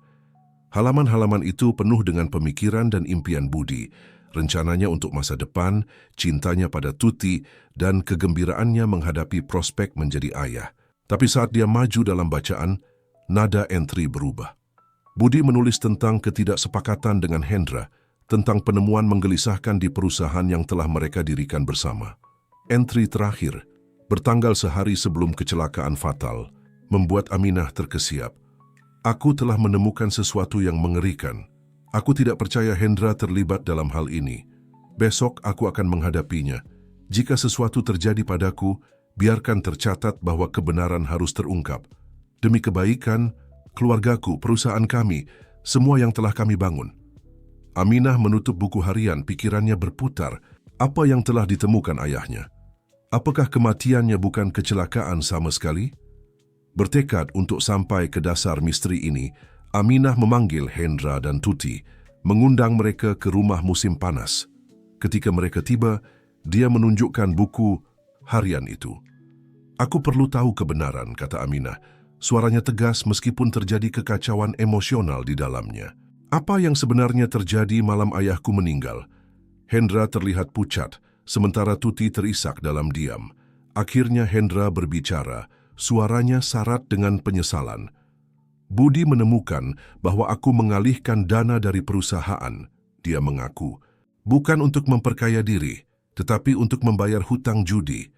Halaman-halaman itu penuh dengan pemikiran dan impian Budi, rencananya untuk masa depan, cintanya pada Tuti, dan kegembiraannya menghadapi prospek menjadi ayah. Tapi saat dia maju dalam bacaan, nada entry berubah. Budi menulis tentang ketidaksepakatan dengan Hendra, tentang penemuan menggelisahkan di perusahaan yang telah mereka dirikan bersama. Entry terakhir, bertanggal sehari sebelum kecelakaan fatal, membuat Aminah terkesiap. Aku telah menemukan sesuatu yang mengerikan. Aku tidak percaya Hendra terlibat dalam hal ini. Besok aku akan menghadapinya. Jika sesuatu terjadi padaku, biarkan tercatat bahwa kebenaran harus terungkap. Demi kebaikan, keluargaku, perusahaan kami, semua yang telah kami bangun. Aminah menutup buku harian, pikirannya berputar. Apa yang telah ditemukan ayahnya? Apakah kematiannya bukan kecelakaan sama sekali? Bertekad untuk sampai ke dasar misteri ini, Aminah memanggil Hendra dan Tuti, mengundang mereka ke rumah musim panas. Ketika mereka tiba, dia menunjukkan buku harian itu. Aku perlu tahu kebenaran, kata Aminah. Suaranya tegas meskipun terjadi kekacauan emosional di dalamnya. Apa yang sebenarnya terjadi malam ayahku meninggal? Hendra terlihat pucat, sementara Tuti terisak dalam diam. Akhirnya Hendra berbicara, suaranya syarat dengan penyesalan. Budi menemukan bahwa aku mengalihkan dana dari perusahaan, dia mengaku. Bukan untuk memperkaya diri, tetapi untuk membayar hutang judi.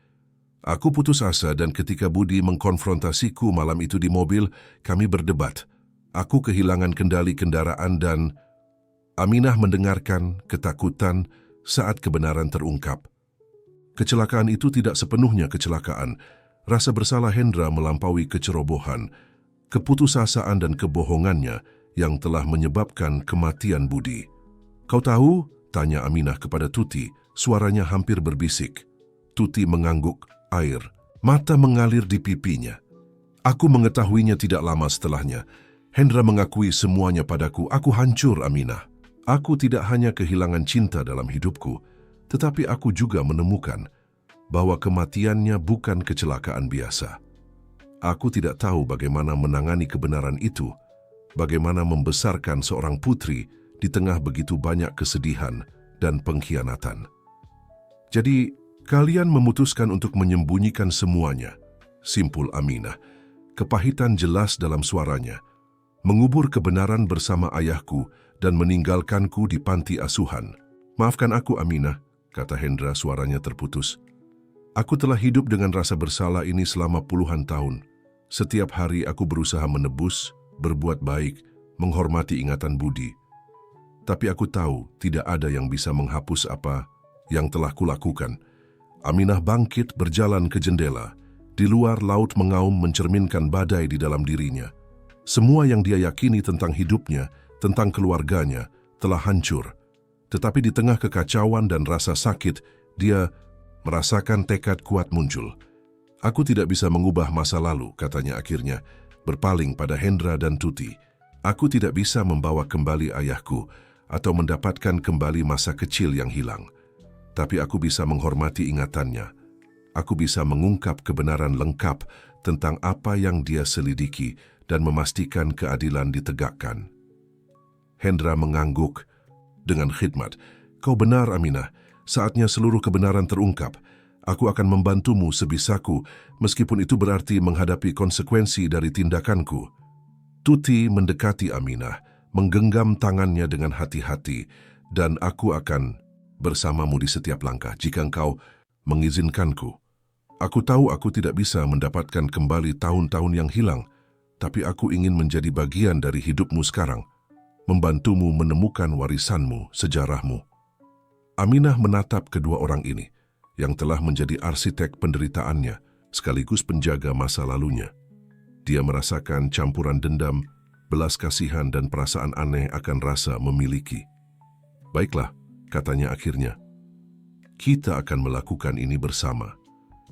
Aku putus asa dan ketika Budi mengkonfrontasiku malam itu di mobil, kami berdebat. Aku kehilangan kendali kendaraan dan Aminah mendengarkan ketakutan saat kebenaran terungkap. Kecelakaan itu tidak sepenuhnya kecelakaan. Rasa bersalah Hendra melampaui kecerobohan, keputusasaan dan kebohongannya yang telah menyebabkan kematian Budi. Kau tahu? Tanya Aminah kepada Tuti, suaranya hampir berbisik. Tuti mengangguk, air mata mengalir di pipinya. Aku mengetahuinya tidak lama setelahnya. Hendra mengakui semuanya padaku. Aku hancur, Aminah. Aku tidak hanya kehilangan cinta dalam hidupku, tetapi aku juga menemukan bahwa kematiannya bukan kecelakaan biasa. Aku tidak tahu bagaimana menangani kebenaran itu, bagaimana membesarkan seorang putri di tengah begitu banyak kesedihan dan pengkhianatan. Jadi, kalian memutuskan untuk menyembunyikan semuanya, simpul Aminah. Kepahitan jelas dalam suaranya. Mengubur kebenaran bersama ayahku dan meninggalkanku di panti asuhan. Maafkan aku, Aminah, kata Hendra, suaranya terputus. Aku telah hidup dengan rasa bersalah ini selama puluhan tahun. Setiap hari aku berusaha menebus, berbuat baik, menghormati ingatan Budi. Tapi aku tahu tidak ada yang bisa menghapus apa yang telah kulakukan. Aminah bangkit berjalan ke jendela. Di luar laut mengaum mencerminkan badai di dalam dirinya. Semua yang dia yakini tentang hidupnya, tentang keluarganya, telah hancur. Tetapi di tengah kekacauan dan rasa sakit, dia merasakan tekad kuat muncul. Aku tidak bisa mengubah masa lalu, katanya akhirnya, berpaling pada Hendra dan Tuti. Aku tidak bisa membawa kembali ayahku atau mendapatkan kembali masa kecil yang hilang. Tapi aku bisa menghormati ingatannya. Aku bisa mengungkap kebenaran lengkap tentang apa yang dia selidiki dan memastikan keadilan ditegakkan. Hendra mengangguk dengan khidmat. Kau benar, Aminah. Saatnya seluruh kebenaran terungkap. Aku akan membantumu sebisaku, meskipun itu berarti menghadapi konsekuensi dari tindakanku. Tuti mendekati Aminah, menggenggam tangannya dengan hati-hati, dan aku akan bersamamu di setiap langkah jika engkau mengizinkanku. Aku tahu aku tidak bisa mendapatkan kembali tahun-tahun yang hilang, tapi aku ingin menjadi bagian dari hidupmu sekarang, membantumu menemukan warisanmu, sejarahmu. Aminah menatap kedua orang ini, yang telah menjadi arsitek penderitaannya, sekaligus penjaga masa lalunya. Dia merasakan campuran dendam, belas kasihan dan perasaan aneh akan rasa memiliki. Baiklah, katanya akhirnya. Kita akan melakukan ini bersama.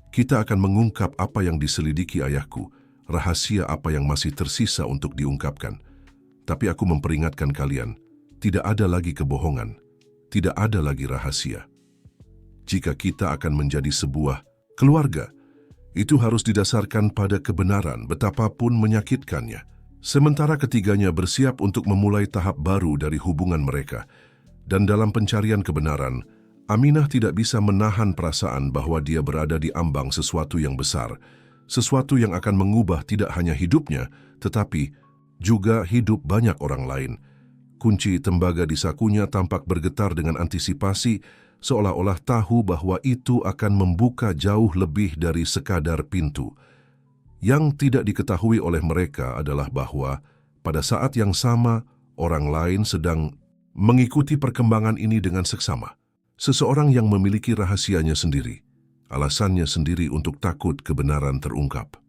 Kita akan mengungkap apa yang diselidiki ayahku, rahasia apa yang masih tersisa untuk diungkapkan. Tapi aku memperingatkan kalian, tidak ada lagi kebohongan, tidak ada lagi rahasia. Jika kita akan menjadi sebuah keluarga, itu harus didasarkan pada kebenaran betapapun menyakitkannya. Sementara ketiganya bersiap untuk memulai tahap baru dari hubungan mereka, dan dalam pencarian kebenaran, Aminah tidak bisa menahan perasaan bahwa dia berada di ambang sesuatu yang besar, sesuatu yang akan mengubah tidak hanya hidupnya, tetapi juga hidup banyak orang lain. Kunci tembaga di sakunya tampak bergetar dengan antisipasi, seolah-olah tahu bahwa itu akan membuka jauh lebih dari sekadar pintu. Yang tidak diketahui oleh mereka adalah bahwa pada saat yang sama, orang lain sedang mengikuti perkembangan ini dengan seksama. Seseorang yang memiliki rahasianya sendiri, alasannya sendiri untuk takut kebenaran terungkap.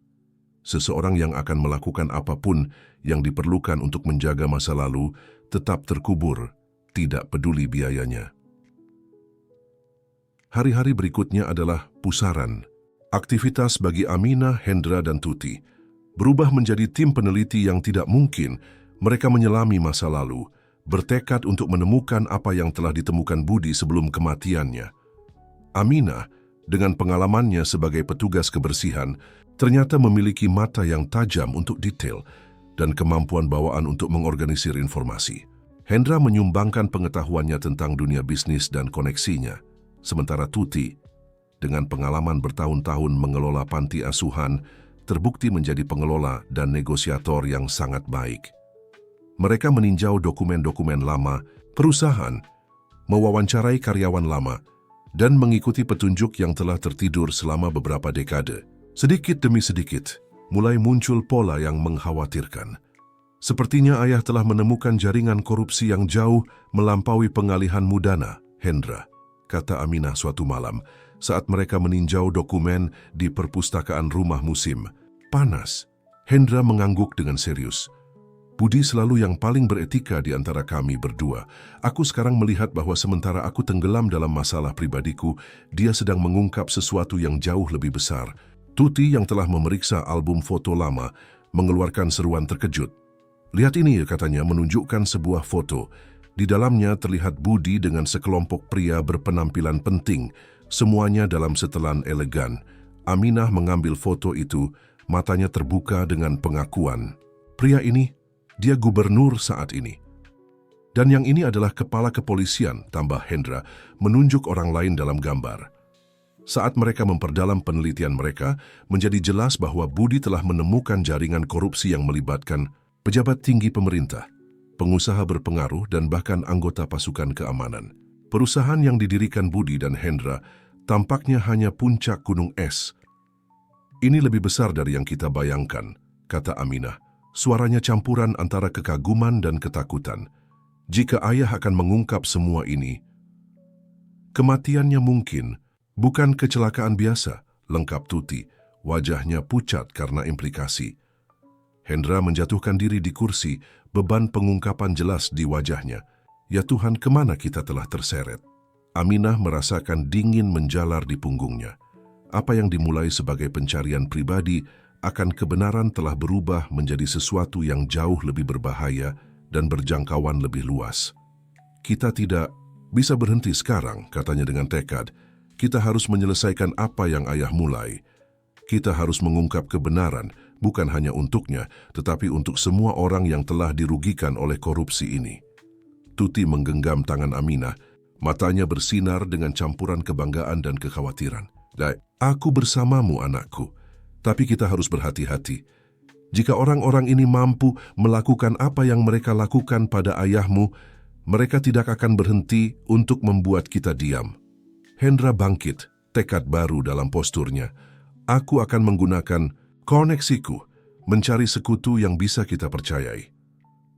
Seseorang yang akan melakukan apapun yang diperlukan untuk menjaga masa lalu tetap terkubur, tidak peduli biayanya. Hari-hari berikutnya adalah pusaran. Aktivitas bagi Aminah, Hendra, dan Tuti berubah menjadi tim peneliti yang tidak mungkin. Mereka menyelami masa lalu, bertekad untuk menemukan apa yang telah ditemukan Budi sebelum kematiannya. Aminah, dengan pengalamannya sebagai petugas kebersihan, ternyata memiliki mata yang tajam untuk detail dan kemampuan bawaan untuk mengorganisir informasi. Hendra menyumbangkan pengetahuannya tentang dunia bisnis dan koneksinya, sementara Tuti, dengan pengalaman bertahun-tahun mengelola panti asuhan, terbukti menjadi pengelola dan negosiator yang sangat baik. Mereka meninjau dokumen-dokumen lama, perusahaan, mewawancarai karyawan lama, dan mengikuti petunjuk yang telah tertidur selama beberapa dekade. Sedikit demi sedikit, mulai muncul pola yang mengkhawatirkan. Sepertinya ayah telah menemukan jaringan korupsi yang jauh melampaui pengalihan mudana, Hendra, kata Aminah suatu malam, saat mereka meninjau dokumen di perpustakaan rumah musim. Panas. Hendra mengangguk dengan serius. Budi selalu yang paling beretika di antara kami berdua. Aku sekarang melihat bahwa sementara aku tenggelam dalam masalah pribadiku, dia sedang mengungkap sesuatu yang jauh lebih besar. Tuti yang telah memeriksa album foto lama mengeluarkan seruan terkejut. Lihat ini, katanya, menunjukkan sebuah foto. Di dalamnya terlihat Budi dengan sekelompok pria berpenampilan penting, semuanya dalam setelan elegan. Aminah mengambil foto itu, matanya terbuka dengan pengakuan. Pria ini, dia gubernur saat ini. Dan yang ini adalah kepala kepolisian, tambah Hendra, menunjuk orang lain dalam gambar. Saat mereka memperdalam penelitian mereka, menjadi jelas bahwa Budi telah menemukan jaringan korupsi yang melibatkan pejabat tinggi pemerintah, pengusaha berpengaruh, dan bahkan anggota pasukan keamanan. Perusahaan yang didirikan Budi dan Hendra tampaknya hanya puncak gunung es. Ini lebih besar dari yang kita bayangkan, kata Aminah. Suaranya campuran antara kekaguman dan ketakutan. Jika ayah akan mengungkap semua ini, kematiannya mungkin bukan kecelakaan biasa, lengkap Tuti, wajahnya pucat karena implikasi. Hendra menjatuhkan diri di kursi, beban pengungkapan jelas di wajahnya. Ya Tuhan, kemana kita telah terseret? Aminah merasakan dingin menjalar di punggungnya. Apa yang dimulai sebagai pencarian pribadi akan kebenaran telah berubah menjadi sesuatu yang jauh lebih berbahaya dan berjangkauan lebih luas. Kita tidak bisa berhenti sekarang, katanya dengan tekad. Kita harus menyelesaikan apa yang ayah mulai. Kita harus mengungkap kebenaran, bukan hanya untuknya, tetapi untuk semua orang yang telah dirugikan oleh korupsi ini. Tuti menggenggam tangan Aminah, matanya bersinar dengan campuran kebanggaan dan kekhawatiran. Aku bersamamu, anakku. Tapi kita harus berhati-hati. Jika orang-orang ini mampu melakukan apa yang mereka lakukan pada ayahmu, mereka tidak akan berhenti untuk membuat kita diam. Hendra bangkit, tekad baru dalam posturnya. Aku akan menggunakan koneksiku, mencari sekutu yang bisa kita percayai.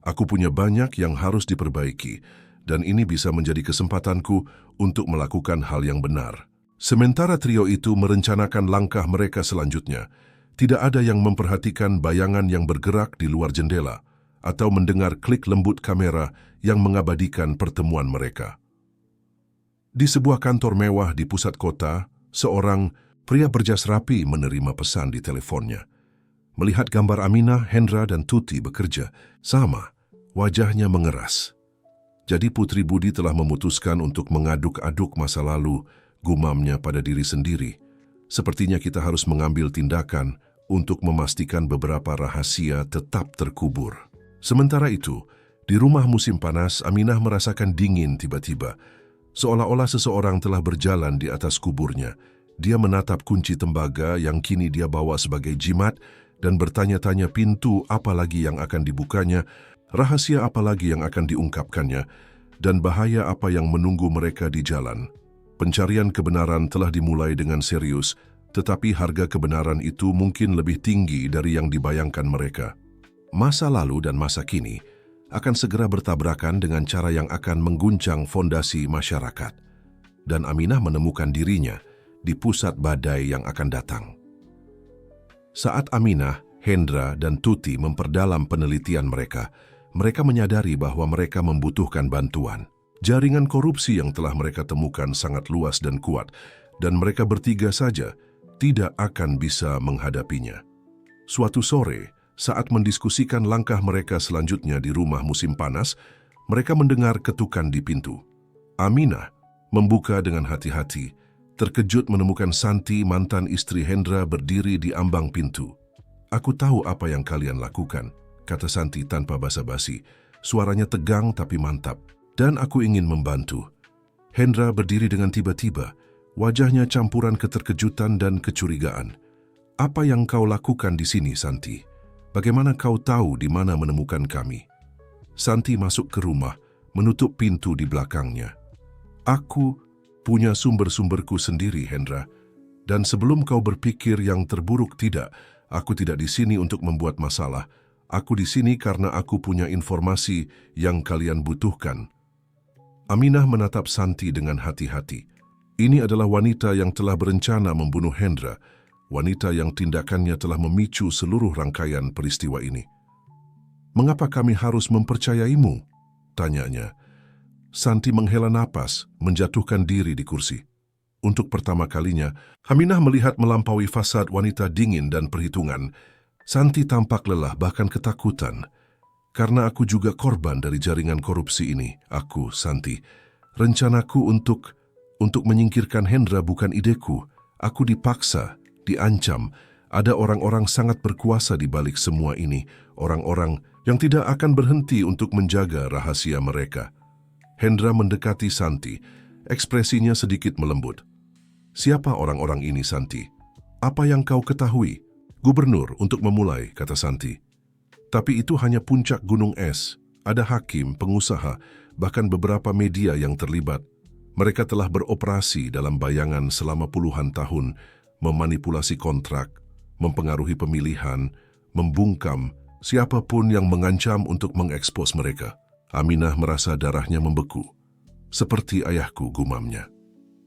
Aku punya banyak yang harus diperbaiki, dan ini bisa menjadi kesempatanku untuk melakukan hal yang benar. Sementara trio itu merencanakan langkah mereka selanjutnya, tidak ada yang memperhatikan bayangan yang bergerak di luar jendela. atau mendengar klik lembut kamera yang mengabadikan pertemuan mereka. Di sebuah kantor mewah di pusat kota, seorang pria berjas rapi menerima pesan di teleponnya. Melihat gambar Aminah, Hendra, dan Tuti bekerja sama, wajahnya mengeras. Jadi Putri Budi telah memutuskan untuk mengaduk-aduk masa lalu, gumamnya pada diri sendiri. Sepertinya kita harus mengambil tindakan untuk memastikan beberapa rahasia tetap terkubur. Sementara itu, di rumah musim panas, Aminah merasakan dingin tiba-tiba. Seolah-olah seseorang telah berjalan di atas kuburnya. Dia menatap kunci tembaga yang kini dia bawa sebagai jimat dan bertanya-tanya pintu apa lagi yang akan dibukanya, rahasia apa lagi yang akan diungkapkannya, dan bahaya apa yang menunggu mereka di jalan. Pencarian kebenaran telah dimulai dengan serius, tetapi harga kebenaran itu mungkin lebih tinggi dari yang dibayangkan mereka. Masa lalu dan masa kini akan segera bertabrakan dengan cara yang akan mengguncang fondasi masyarakat. Dan Aminah menemukan dirinya di pusat badai yang akan datang. Saat Aminah, Hendra, dan Tuti memperdalam penelitian mereka menyadari bahwa mereka membutuhkan bantuan. Jaringan korupsi yang telah mereka temukan sangat luas dan kuat, dan mereka bertiga saja tidak akan bisa menghadapinya. Suatu sore, saat mendiskusikan langkah mereka selanjutnya di rumah musim panas, mereka mendengar ketukan di pintu. Aminah membuka dengan hati-hati, terkejut menemukan Santi, mantan istri Hendra, berdiri di ambang pintu. "Aku tahu apa yang kalian lakukan," kata Santi tanpa basa-basi. Suaranya tegang tapi mantap. "Dan aku ingin membantu." Hendra berdiri dengan tiba-tiba, wajahnya campuran keterkejutan dan kecurigaan. "Apa yang kau lakukan di sini, Santi? Bagaimana kau tahu di mana menemukan kami?" Santi masuk ke rumah, menutup pintu di belakangnya. "Aku punya sumber-sumberku sendiri, Hendra. Dan sebelum kau berpikir yang terburuk, tidak, aku tidak di sini untuk membuat masalah. Aku di sini karena aku punya informasi yang kalian butuhkan." Aminah menatap Santi dengan hati-hati. Ini adalah wanita yang telah berencana membunuh Hendra, wanita yang tindakannya telah memicu seluruh rangkaian peristiwa ini. "Mengapa kami harus mempercayaimu?" tanyanya. Santi menghela napas, menjatuhkan diri di kursi. Untuk pertama kalinya, Aminah melihat melampaui fasad wanita dingin dan perhitungan. Santi tampak lelah, bahkan ketakutan. "Karena aku juga korban dari jaringan korupsi ini. Aku, Santi. Rencanaku untuk menyingkirkan Hendra bukan ideku. Aku dipaksa, diancam. Ada orang-orang sangat berkuasa di balik semua ini. Orang-orang yang tidak akan berhenti untuk menjaga rahasia mereka." Hendra mendekati Santi. Ekspresinya sedikit melembut. "Siapa orang-orang ini, Santi? Apa yang kau ketahui?" "Gubernur untuk memulai," kata Santi. "Tapi itu hanya puncak gunung es. Ada hakim, pengusaha, bahkan beberapa media yang terlibat. Mereka telah beroperasi dalam bayangan selama puluhan tahun, memanipulasi kontrak, mempengaruhi pemilihan, membungkam siapapun yang mengancam untuk mengekspos mereka." Aminah merasa darahnya membeku. "Seperti ayahku," gumamnya.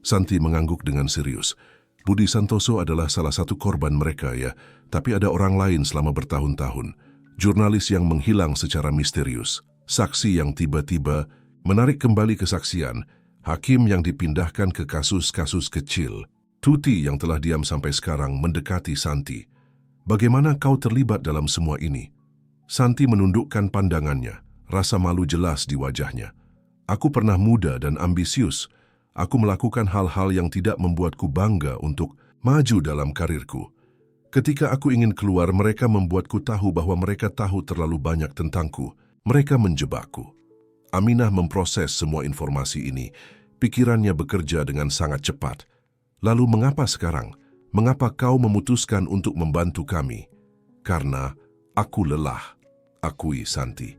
Santi mengangguk dengan serius. "Budi Santoso adalah salah satu korban mereka, ya. Tapi ada orang lain selama bertahun-tahun. Jurnalis yang menghilang secara misterius, saksi yang tiba-tiba menarik kembali kesaksian, hakim yang dipindahkan ke kasus-kasus kecil. Tuti yang telah diam sampai sekarang mendekati Santi. Bagaimana kau terlibat dalam semua ini?" Santi menundukkan pandangannya, rasa malu jelas di wajahnya. "Aku pernah muda dan ambisius. Aku melakukan hal-hal yang tidak membuatku bangga untuk maju dalam karirku. Ketika aku ingin keluar, mereka membuatku tahu bahwa mereka tahu terlalu banyak tentangku. Mereka menjebakku." Aminah memproses semua informasi ini. Pikirannya bekerja dengan sangat cepat. "Lalu mengapa sekarang? Mengapa kau memutuskan untuk membantu kami?" "Karena aku lelah," akui Santi.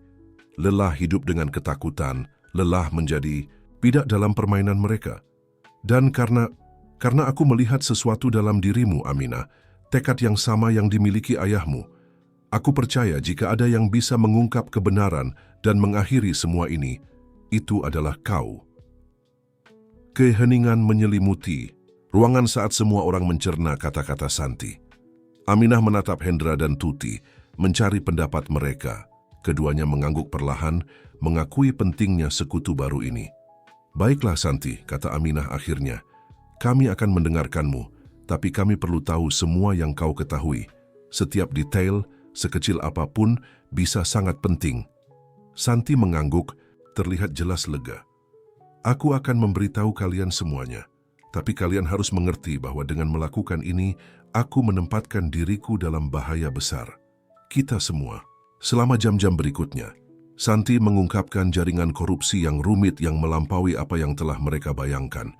"Lelah hidup dengan ketakutan, lelah menjadi bidak dalam permainan mereka. Dan karena aku melihat sesuatu dalam dirimu, Aminah, tekad yang sama yang dimiliki ayahmu. Aku percaya jika ada yang bisa mengungkap kebenaran dan mengakhiri semua ini, itu adalah kau." Keheningan menyelimuti ruangan saat semua orang mencerna kata-kata Santi. Aminah menatap Hendra dan Tuti, mencari pendapat mereka. Keduanya mengangguk perlahan, mengakui pentingnya sekutu baru ini. "Baiklah Santi," kata Aminah akhirnya. "Kami akan mendengarkanmu, tapi kami perlu tahu semua yang kau ketahui. Setiap detail, sekecil apapun, bisa sangat penting." Santi mengangguk, terlihat jelas lega. "Aku akan memberitahu kalian semuanya, tapi kalian harus mengerti bahwa dengan melakukan ini, aku menempatkan diriku dalam bahaya besar. Kita semua." Selama jam-jam berikutnya, Santi mengungkapkan jaringan korupsi yang rumit yang melampaui apa yang telah mereka bayangkan.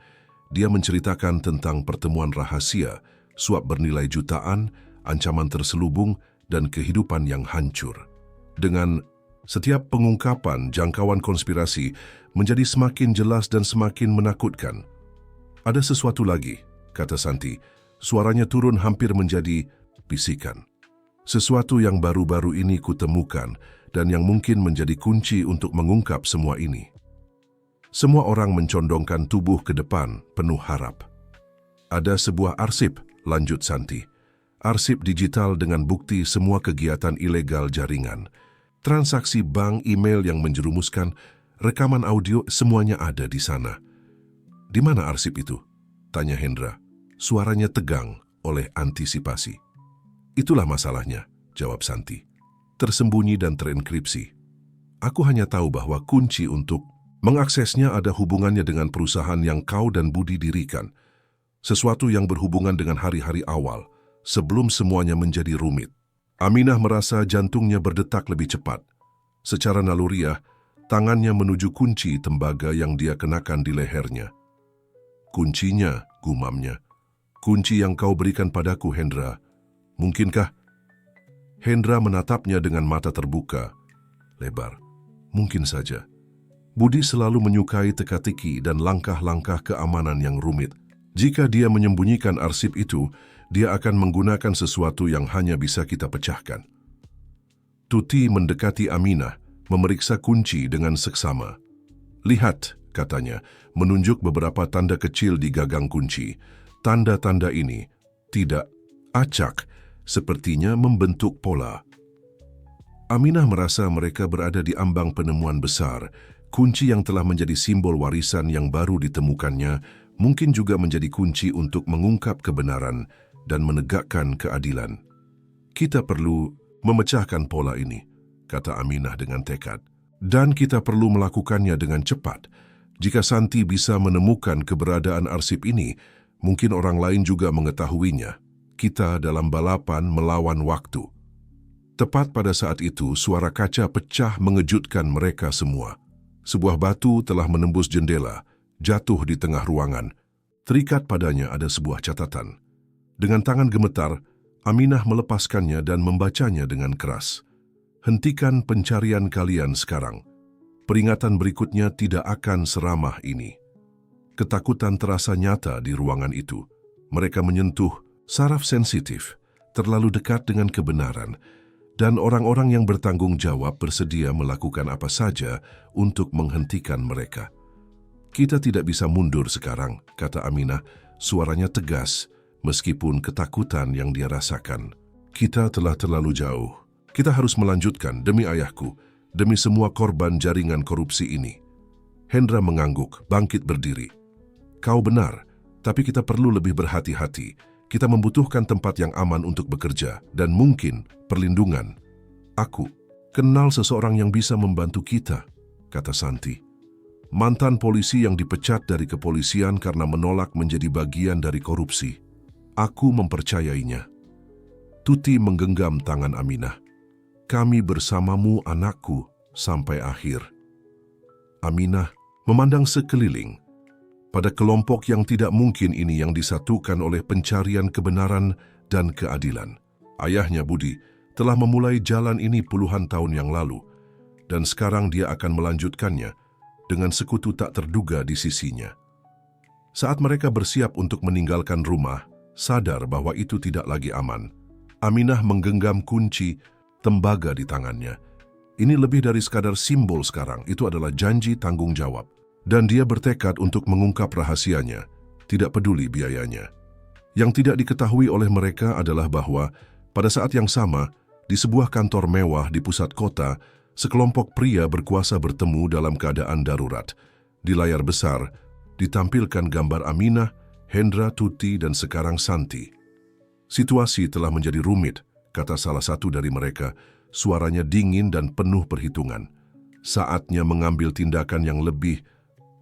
Dia menceritakan tentang pertemuan rahasia, suap bernilai jutaan, ancaman terselubung, dan kehidupan yang hancur. Dengan setiap pengungkapan, jangkauan konspirasi menjadi semakin jelas dan semakin menakutkan. "Ada sesuatu lagi," kata Santi. Suaranya turun hampir menjadi bisikan. "Sesuatu yang baru-baru ini kutemukan dan yang mungkin menjadi kunci untuk mengungkap semua ini." Semua orang mencondongkan tubuh ke depan, penuh harap. "Ada sebuah arsip," lanjut Santi. "Arsip digital dengan bukti semua kegiatan ilegal jaringan. Transaksi bank, email yang menjerumuskan, rekaman audio, semuanya ada di sana." "Di mana arsip itu?" tanya Hendra. Suaranya tegang oleh antisipasi. "Itulah masalahnya," jawab Santi. "Tersembunyi dan terenkripsi. Aku hanya tahu bahwa kunci untuk mengaksesnya ada hubungannya dengan perusahaan yang kau dan Budi dirikan. Sesuatu yang berhubungan dengan hari-hari awal, sebelum semuanya menjadi rumit." Aminah merasa jantungnya berdetak lebih cepat. Secara naluriah, tangannya menuju kunci tembaga yang dia kenakan di lehernya. "Kuncinya," gumamnya. "Kunci yang kau berikan padaku, Hendra. Mungkinkah?" Hendra menatapnya dengan mata terbuka, lebar. "Mungkin saja." Budi selalu menyukai teka-teki dan langkah-langkah keamanan yang rumit. Jika dia menyembunyikan arsip itu, dia akan menggunakan sesuatu yang hanya bisa kita pecahkan. Tuti mendekati Aminah, memeriksa kunci dengan seksama. "Lihat," katanya, menunjuk beberapa tanda kecil di gagang kunci. Tanda-tanda ini tidak acak, sepertinya membentuk pola. Aminah merasa mereka berada di ambang penemuan besar. Kunci yang telah menjadi simbol warisan yang baru ditemukannya mungkin juga menjadi kunci untuk mengungkap kebenaran dan menegakkan keadilan. "Kita perlu memecahkan pola ini," kata Aminah dengan tekad. "Dan kita perlu melakukannya dengan cepat. Jika Santi bisa menemukan keberadaan arsip ini, mungkin orang lain juga mengetahuinya. Kita dalam balapan melawan waktu." Tepat pada saat itu, suara kaca pecah mengejutkan mereka semua. Sebuah batu telah menembus jendela, jatuh di tengah ruangan. Terikat padanya ada sebuah catatan. Dengan tangan gemetar, Aminah melepaskannya dan membacanya dengan keras. "Hentikan pencarian kalian sekarang. Peringatan berikutnya tidak akan seramah ini." Ketakutan terasa nyata di ruangan itu. Mereka menyentuh saraf sensitif, terlalu dekat dengan kebenaran, dan orang-orang yang bertanggung jawab bersedia melakukan apa saja untuk menghentikan mereka. "Kita tidak bisa mundur sekarang," kata Aminah, suaranya tegas, meskipun ketakutan yang dia rasakan. "Kita telah terlalu jauh. Kita harus melanjutkan demi ayahku, demi semua korban jaringan korupsi ini." Hendra mengangguk, bangkit berdiri. "Kau benar, tapi kita perlu lebih berhati-hati. Kita membutuhkan tempat yang aman untuk bekerja, dan mungkin perlindungan." "Aku kenal seseorang yang bisa membantu kita," kata Santi. "Mantan polisi yang dipecat dari kepolisian karena menolak menjadi bagian dari korupsi. Aku mempercayainya." Tuti menggenggam tangan Aminah. "Kami bersamamu, anakku, sampai akhir." Aminah memandang sekeliling. Pada kelompok yang tidak mungkin ini yang disatukan oleh pencarian kebenaran dan keadilan. Ayahnya Budi telah memulai jalan ini puluhan tahun yang lalu, dan sekarang dia akan melanjutkannya dengan sekutu tak terduga di sisinya. Saat mereka bersiap untuk meninggalkan rumah, sadar bahwa itu tidak lagi aman, Aminah menggenggam kunci tembaga di tangannya. Ini lebih dari sekadar simbol sekarang, itu adalah janji tanggung jawab. Dan dia bertekad untuk mengungkap rahasianya, tidak peduli biayanya. Yang tidak diketahui oleh mereka adalah bahwa pada saat yang sama, di sebuah kantor mewah di pusat kota, Sekelompok pria berkuasa bertemu dalam keadaan darurat. Di layar besar, ditampilkan gambar Aminah, Hendra, Tuti, dan sekarang Santi. Situasi telah menjadi rumit, kata salah satu dari mereka, suaranya dingin dan penuh perhitungan. Saatnya mengambil tindakan yang lebih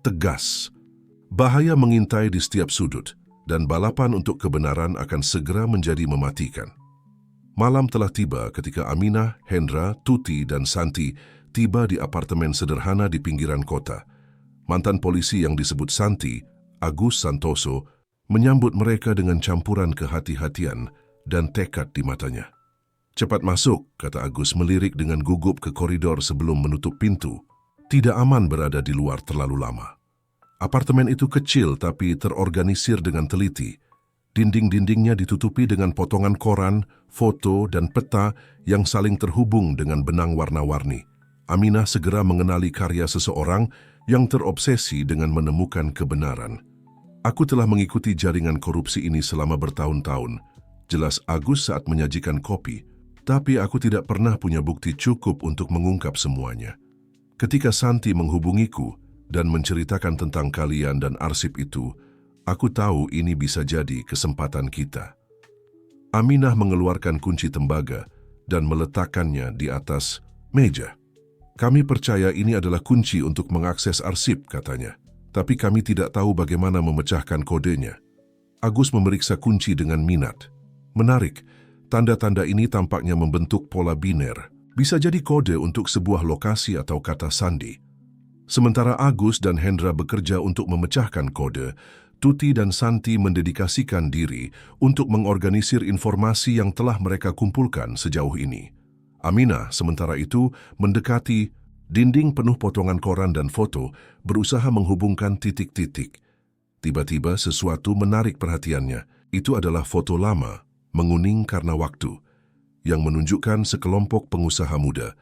tegas. Bahaya mengintai di setiap sudut, dan balapan untuk kebenaran akan segera menjadi mematikan. Malam telah tiba ketika Aminah, Hendra, Tuti, dan Santi tiba di apartemen sederhana di pinggiran kota. Mantan polisi yang disebut Santi, Agus Santoso, menyambut mereka dengan campuran kehati-hatian dan tekad di matanya. "Cepat masuk," kata Agus melirik dengan gugup ke koridor sebelum menutup pintu. Tidak aman berada di luar terlalu lama. Apartemen itu kecil tapi terorganisir dengan teliti. Dinding-dindingnya ditutupi dengan potongan koran, foto, dan peta yang saling terhubung dengan benang warna-warni. Aminah segera mengenali karya seseorang yang terobsesi dengan menemukan kebenaran. "Aku telah mengikuti jaringan korupsi ini selama bertahun-tahun," jelas Agus saat menyajikan kopi. "Tapi aku tidak pernah punya bukti cukup untuk mengungkap semuanya. Ketika Santi menghubungiku dan menceritakan tentang kalian dan arsip itu, aku tahu ini bisa jadi kesempatan kita." Aminah mengeluarkan kunci tembaga dan meletakkannya di atas meja. "Kami percaya ini adalah kunci untuk mengakses arsip," katanya. "Tapi kami tidak tahu bagaimana memecahkan kodenya." Agus memeriksa kunci dengan minat. Menarik, tanda-tanda ini tampaknya membentuk pola biner. Bisa jadi kode untuk sebuah lokasi atau kata sandi. Sementara Agus dan Hendra bekerja untuk memecahkan kode, Tuti dan Santi mendedikasikan diri untuk mengorganisir informasi yang telah mereka kumpulkan sejauh ini. Aminah, sementara itu, mendekati dinding penuh potongan koran dan foto, berusaha menghubungkan titik-titik. Tiba-tiba sesuatu menarik perhatiannya. Itu adalah foto lama, menguning karena waktu, yang menunjukkan sekelompok pengusaha muda.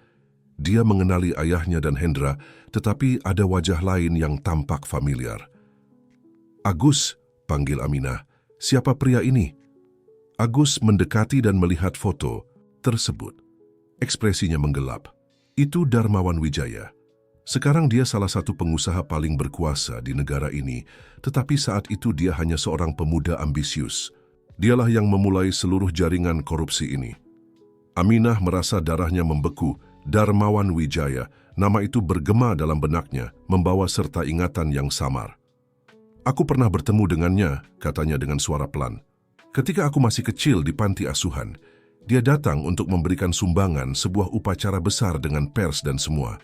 Dia mengenali ayahnya dan Hendra, tetapi ada wajah lain yang tampak familiar. "Agus," panggil Aminah, "siapa pria ini?" Agus mendekati dan melihat foto tersebut. Ekspresinya menggelap. Itu Darmawan Wijaya. Sekarang dia salah satu pengusaha paling berkuasa di negara ini, tetapi saat itu dia hanya seorang pemuda ambisius. Dialah yang memulai seluruh jaringan korupsi ini. Aminah merasa darahnya membeku. Darmawan Wijaya, nama itu bergema dalam benaknya, membawa serta ingatan yang samar. "Aku pernah bertemu dengannya," katanya dengan suara pelan. "Ketika aku masih kecil di panti asuhan, dia datang untuk memberikan sumbangan sebuah upacara besar dengan pers dan semua.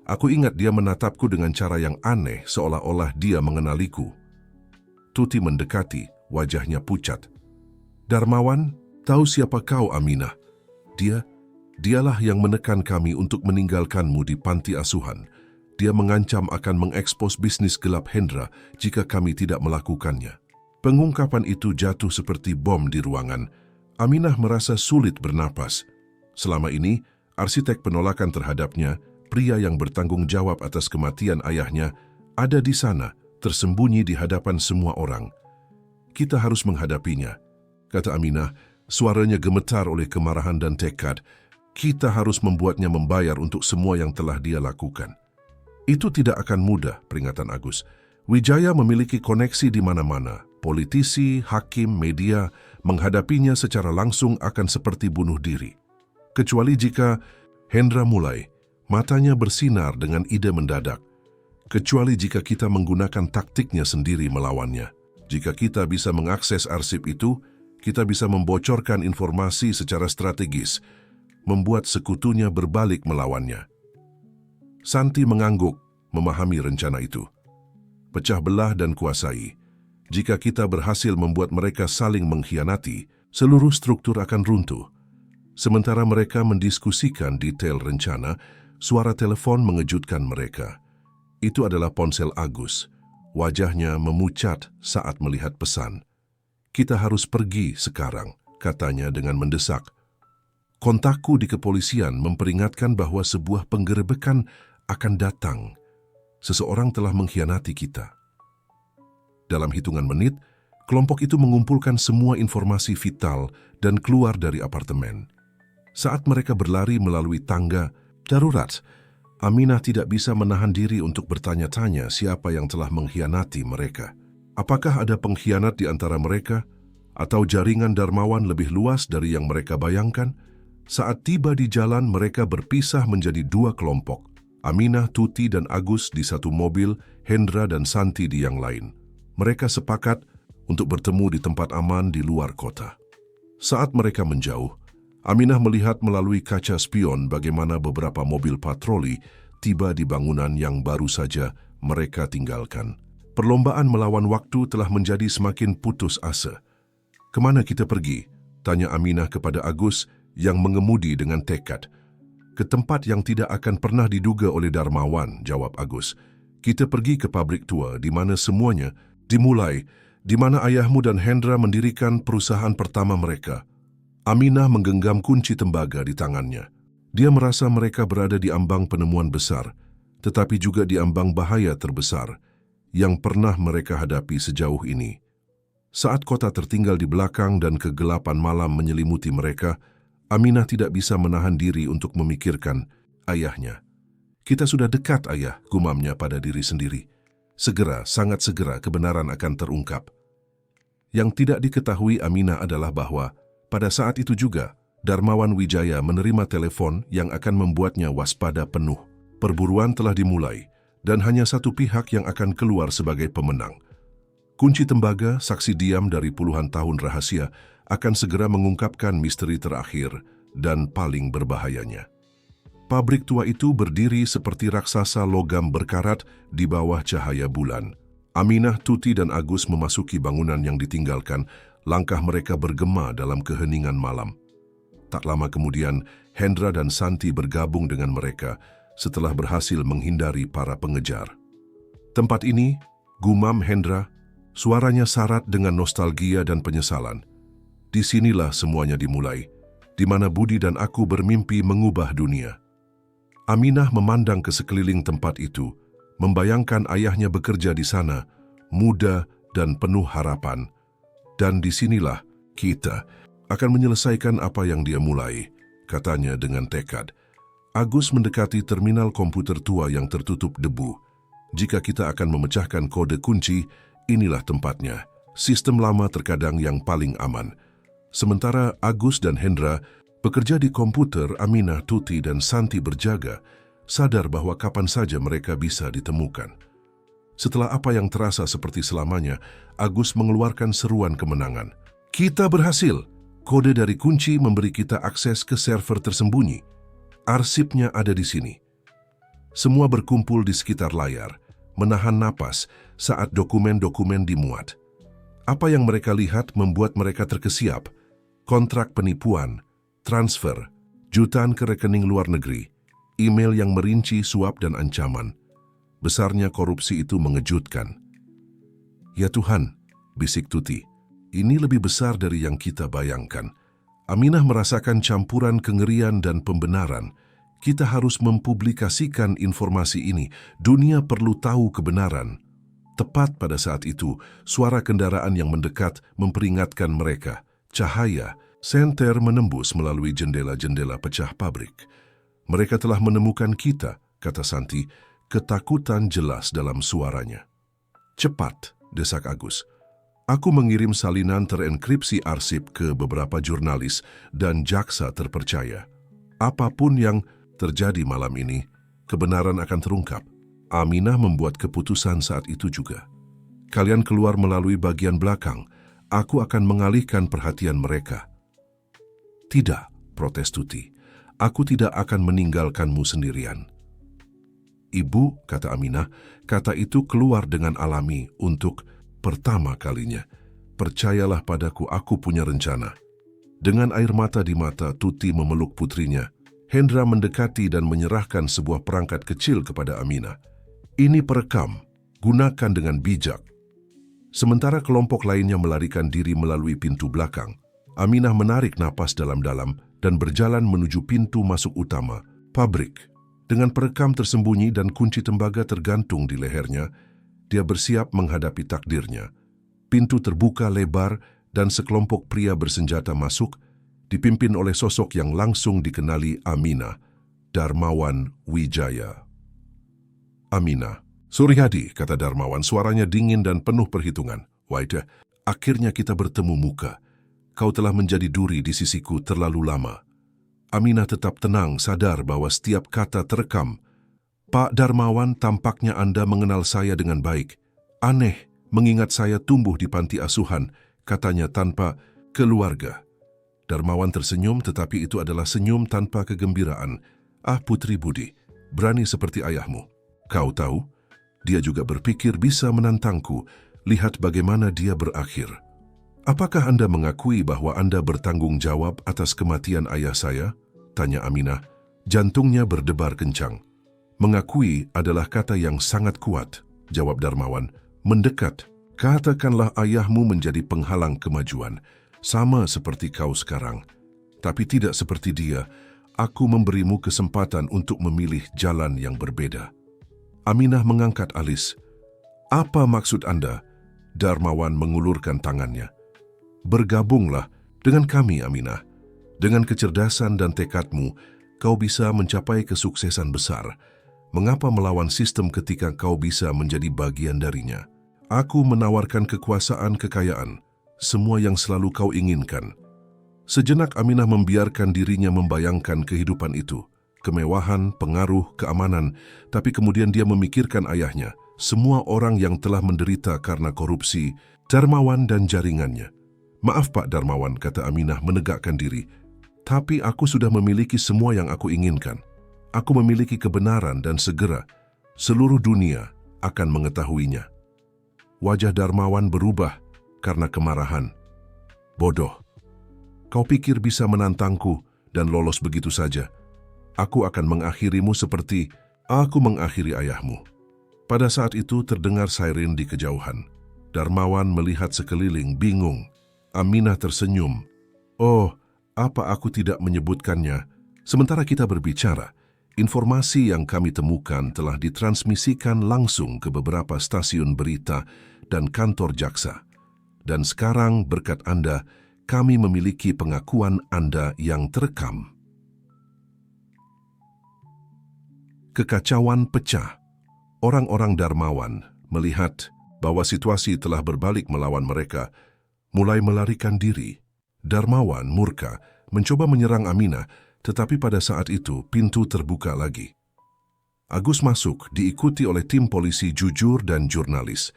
Aku ingat dia menatapku dengan cara yang aneh, seolah-olah dia mengenaliku." Tuti mendekati, wajahnya pucat. "Darmawan, tahu siapa kau, Aminah? Dialah yang menekan kami untuk meninggalkanmu di panti asuhan. Dia mengancam akan mengekspos bisnis gelap Hendra jika kami tidak melakukannya." Pengungkapan itu jatuh seperti bom di ruangan. Aminah merasa sulit bernapas. Selama ini, arsitek penolakan terhadapnya, pria yang bertanggung jawab atas kematian ayahnya, ada di sana, tersembunyi di hadapan semua orang. "Kita harus menghadapinya," kata Aminah, suaranya gemetar oleh kemarahan dan tekad. "Kita harus membuatnya membayar untuk semua yang telah dia lakukan." "Itu tidak akan mudah," peringatan Agus. "Wijaya memiliki koneksi di mana-mana. Politisi, hakim, media, menghadapinya secara langsung akan seperti bunuh diri. Kecuali jika..." Hendra mulai, matanya bersinar dengan ide mendadak. "Kecuali jika kita menggunakan taktiknya sendiri melawannya. Jika kita bisa mengakses arsip itu, kita bisa membocorkan informasi secara strategis, membuat sekutunya berbalik melawannya." Santi mengangguk, memahami rencana itu. "Pecah belah dan kuasai. Jika kita berhasil membuat mereka saling mengkhianati, seluruh struktur akan runtuh." Sementara mereka mendiskusikan detail rencana, suara telepon mengejutkan mereka. Itu adalah ponsel Agus. Wajahnya memucat saat melihat pesan. "Kita harus pergi sekarang," katanya dengan mendesak. "Kontakku di kepolisian memperingatkan bahwa sebuah penggerebekan akan datang. Seseorang telah mengkhianati kita." Dalam hitungan menit, kelompok itu mengumpulkan semua informasi vital dan keluar dari apartemen. Saat mereka berlari melalui tangga, Darurat. Aminah tidak bisa menahan diri untuk bertanya-tanya siapa yang telah mengkhianati mereka. Apakah ada pengkhianat di antara mereka? Atau jaringan Darmawan lebih luas dari yang mereka bayangkan? Saat tiba di jalan, mereka berpisah menjadi dua kelompok. Aminah, Tuti, dan Agus di satu mobil, Hendra dan Santi di yang lain. Mereka sepakat untuk bertemu di tempat aman di luar kota. Saat mereka menjauh, Aminah melihat melalui kaca spion bagaimana beberapa mobil patroli tiba di bangunan yang baru saja mereka tinggalkan. Perlombaan melawan waktu telah menjadi semakin putus asa. "Kemana kita pergi?" tanya Aminah kepada Agus yang mengemudi dengan tekad. "Ke tempat yang tidak akan pernah diduga oleh Darmawan," jawab Agus. "Kita pergi ke pabrik tua di mana semuanya dimulai, di mana ayahmu dan Hendra mendirikan perusahaan pertama mereka." Aminah menggenggam kunci tembaga di tangannya. Dia merasa mereka berada di ambang penemuan besar, tetapi juga di ambang bahaya terbesar yang pernah mereka hadapi sejauh ini. Saat kota tertinggal di belakang dan kegelapan malam menyelimuti mereka, Aminah tidak bisa menahan diri untuk memikirkan ayahnya. "Kita sudah dekat, Ayah," gumamnya pada diri sendiri. "Segera, sangat segera kebenaran akan terungkap." Yang tidak diketahui Aminah adalah bahwa pada saat itu juga, Darmawan Wijaya menerima telepon yang akan membuatnya waspada penuh. Perburuan telah dimulai, dan hanya satu pihak yang akan keluar sebagai pemenang. Kunci tembaga, saksi diam dari puluhan tahun rahasia, akan segera mengungkapkan misteri terakhir dan paling berbahayanya. Pabrik tua itu berdiri seperti raksasa logam berkarat di bawah cahaya bulan. Aminah, Tuti, dan Agus memasuki bangunan yang ditinggalkan. Langkah mereka bergema dalam keheningan malam. Tak lama kemudian, Hendra dan Santi bergabung dengan mereka setelah berhasil menghindari para pengejar. "Tempat ini," gumam Hendra, suaranya syarat dengan nostalgia dan penyesalan. "Disinilah semuanya dimulai, di mana Budi dan aku bermimpi mengubah dunia." Aminah memandang ke sekeliling tempat itu, membayangkan ayahnya bekerja di sana, muda dan penuh harapan. "Dan disinilah kita akan menyelesaikan apa yang dia mulai," katanya dengan tekad. Agus mendekati terminal komputer tua yang tertutup debu. "Jika kita akan memecahkan kode kunci, inilah tempatnya. Sistem lama terkadang yang paling aman." Sementara Agus dan Hendra bekerja di komputer, Aminah, Tuti, dan Santi berjaga, sadar bahwa kapan saja mereka bisa ditemukan. Setelah apa yang terasa seperti selamanya, Agus mengeluarkan seruan kemenangan. "Kita berhasil! Kode dari kunci memberi kita akses ke server tersembunyi. Arsipnya ada di sini." Semua berkumpul di sekitar layar, menahan napas saat dokumen-dokumen dimuat. Apa yang mereka lihat membuat mereka terkesiap. Kontrak penipuan, transfer, jutaan ke rekening luar negeri, email yang merinci suap dan ancaman. Besarnya korupsi itu mengejutkan. "Ya Tuhan," bisik Tuti, "ini lebih besar dari yang kita bayangkan." Aminah merasakan campuran kengerian dan pembenaran. Kita harus mempublikasikan informasi ini. Dunia perlu tahu kebenaran. Tepat pada saat itu, suara kendaraan yang mendekat memperingatkan mereka. Cahaya senter menembus melalui jendela-jendela pecah pabrik. "Mereka telah menemukan kita," kata Santi. Ketakutan jelas dalam suaranya. "Cepat," desak Agus. "Aku mengirim salinan terenkripsi arsip ke beberapa jurnalis dan jaksa terpercaya. Apapun yang terjadi malam ini, kebenaran akan terungkap." Aminah membuat keputusan saat itu juga. "Kalian keluar melalui bagian belakang. Aku akan mengalihkan perhatian mereka." "Tidak," protes Tuti. "Aku tidak akan meninggalkanmu sendirian." "Ibu," kata Aminah, kata itu keluar dengan alami untuk pertama kalinya. "Percayalah padaku, aku punya rencana." Dengan air mata di mata, Tuti memeluk putrinya. Hendra mendekati dan menyerahkan sebuah perangkat kecil kepada Aminah. "Ini perekam, gunakan dengan bijak." Sementara kelompok lainnya melarikan diri melalui pintu belakang, Aminah menarik napas dalam-dalam dan berjalan menuju pintu masuk utama, pabrik. Dengan perekam tersembunyi dan kunci tembaga tergantung di lehernya, dia bersiap menghadapi takdirnya. Pintu terbuka lebar dan sekelompok pria bersenjata masuk, dipimpin oleh sosok yang langsung dikenali Aminah, Darmawan Wijaya. Aminah. Suryadi, kata Darmawan, suaranya dingin dan penuh perhitungan. Waidah, akhirnya kita bertemu muka. Kau telah menjadi duri di sisiku terlalu lama. Aminah tetap tenang, sadar bahwa setiap kata terekam. Pak Darmawan, tampaknya Anda mengenal saya dengan baik. Aneh, mengingat saya tumbuh di panti asuhan, katanya tanpa keluarga. Darmawan tersenyum, tetapi itu adalah senyum tanpa kegembiraan. Ah, Putri Budi, berani seperti ayahmu. Kau tahu, dia juga berpikir bisa menantangku. Lihat bagaimana dia berakhir. Apakah Anda mengakui bahwa Anda bertanggung jawab atas kematian ayah saya? Tanya Aminah. Jantungnya berdebar kencang. Mengakui adalah kata yang sangat kuat, jawab Darmawan. Mendekat. Katakanlah ayahmu menjadi penghalang kemajuan, sama seperti kau sekarang. Tapi tidak seperti dia, aku memberimu kesempatan untuk memilih jalan yang berbeda. Aminah mengangkat alis. Apa maksud Anda? Darmawan mengulurkan tangannya. Bergabunglah dengan kami, Aminah. Dengan kecerdasan dan tekadmu, kau bisa mencapai kesuksesan besar. Mengapa melawan sistem ketika kau bisa menjadi bagian darinya? Aku menawarkan kekuasaan, kekayaan, semua yang selalu kau inginkan. Sejenak Aminah membiarkan dirinya membayangkan kehidupan itu. Kemewahan, pengaruh, keamanan, tapi kemudian dia memikirkan ayahnya, semua orang yang telah menderita karena korupsi, Darmawan dan jaringannya. Maaf Pak Darmawan, kata Aminah menegakkan diri, tapi aku sudah memiliki semua yang aku inginkan. Aku memiliki kebenaran dan segera seluruh dunia akan mengetahuinya. Wajah Darmawan berubah karena kemarahan. Bodoh, kau pikir bisa menantangku dan lolos begitu saja? Aku akan mengakhirimu seperti aku mengakhiri ayahmu. Pada saat itu terdengar siren di kejauhan. Darmawan melihat sekeliling, bingung. Aminah tersenyum. Oh, apa aku tidak menyebutkannya? Sementara kita berbicara, informasi yang kami temukan telah ditransmisikan langsung ke beberapa stasiun berita dan kantor jaksa. Dan sekarang berkat Anda, kami memiliki pengakuan Anda yang terekam. Kekacauan pecah. Orang-orang Darmawan melihat bahwa situasi telah berbalik melawan mereka, mulai melarikan diri. Darmawan murka, mencoba menyerang Aminah, tetapi pada saat itu pintu terbuka lagi. Agus masuk, diikuti oleh tim polisi jujur dan jurnalis.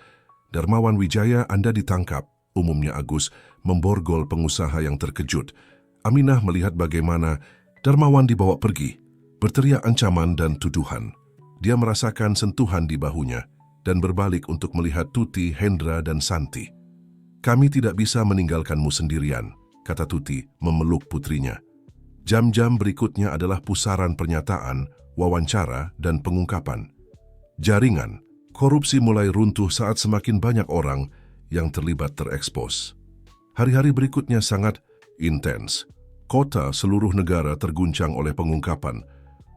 Darmawan Wijaya, Anda ditangkap, umumnya Agus, memborgol pengusaha yang terkejut. Aminah melihat bagaimana Darmawan dibawa pergi, berteriak ancaman dan tuduhan. Dia merasakan sentuhan di bahunya dan berbalik untuk melihat Tuti, Hendra, dan Santi. Kami tidak bisa meninggalkanmu sendirian, kata Tuti memeluk putrinya. Jam-jam berikutnya adalah pusaran pernyataan, wawancara, dan pengungkapan. Jaringan korupsi mulai runtuh saat semakin banyak orang yang terlibat terekspos. Hari-hari berikutnya sangat intens. Kota seluruh negara terguncang oleh pengungkapan.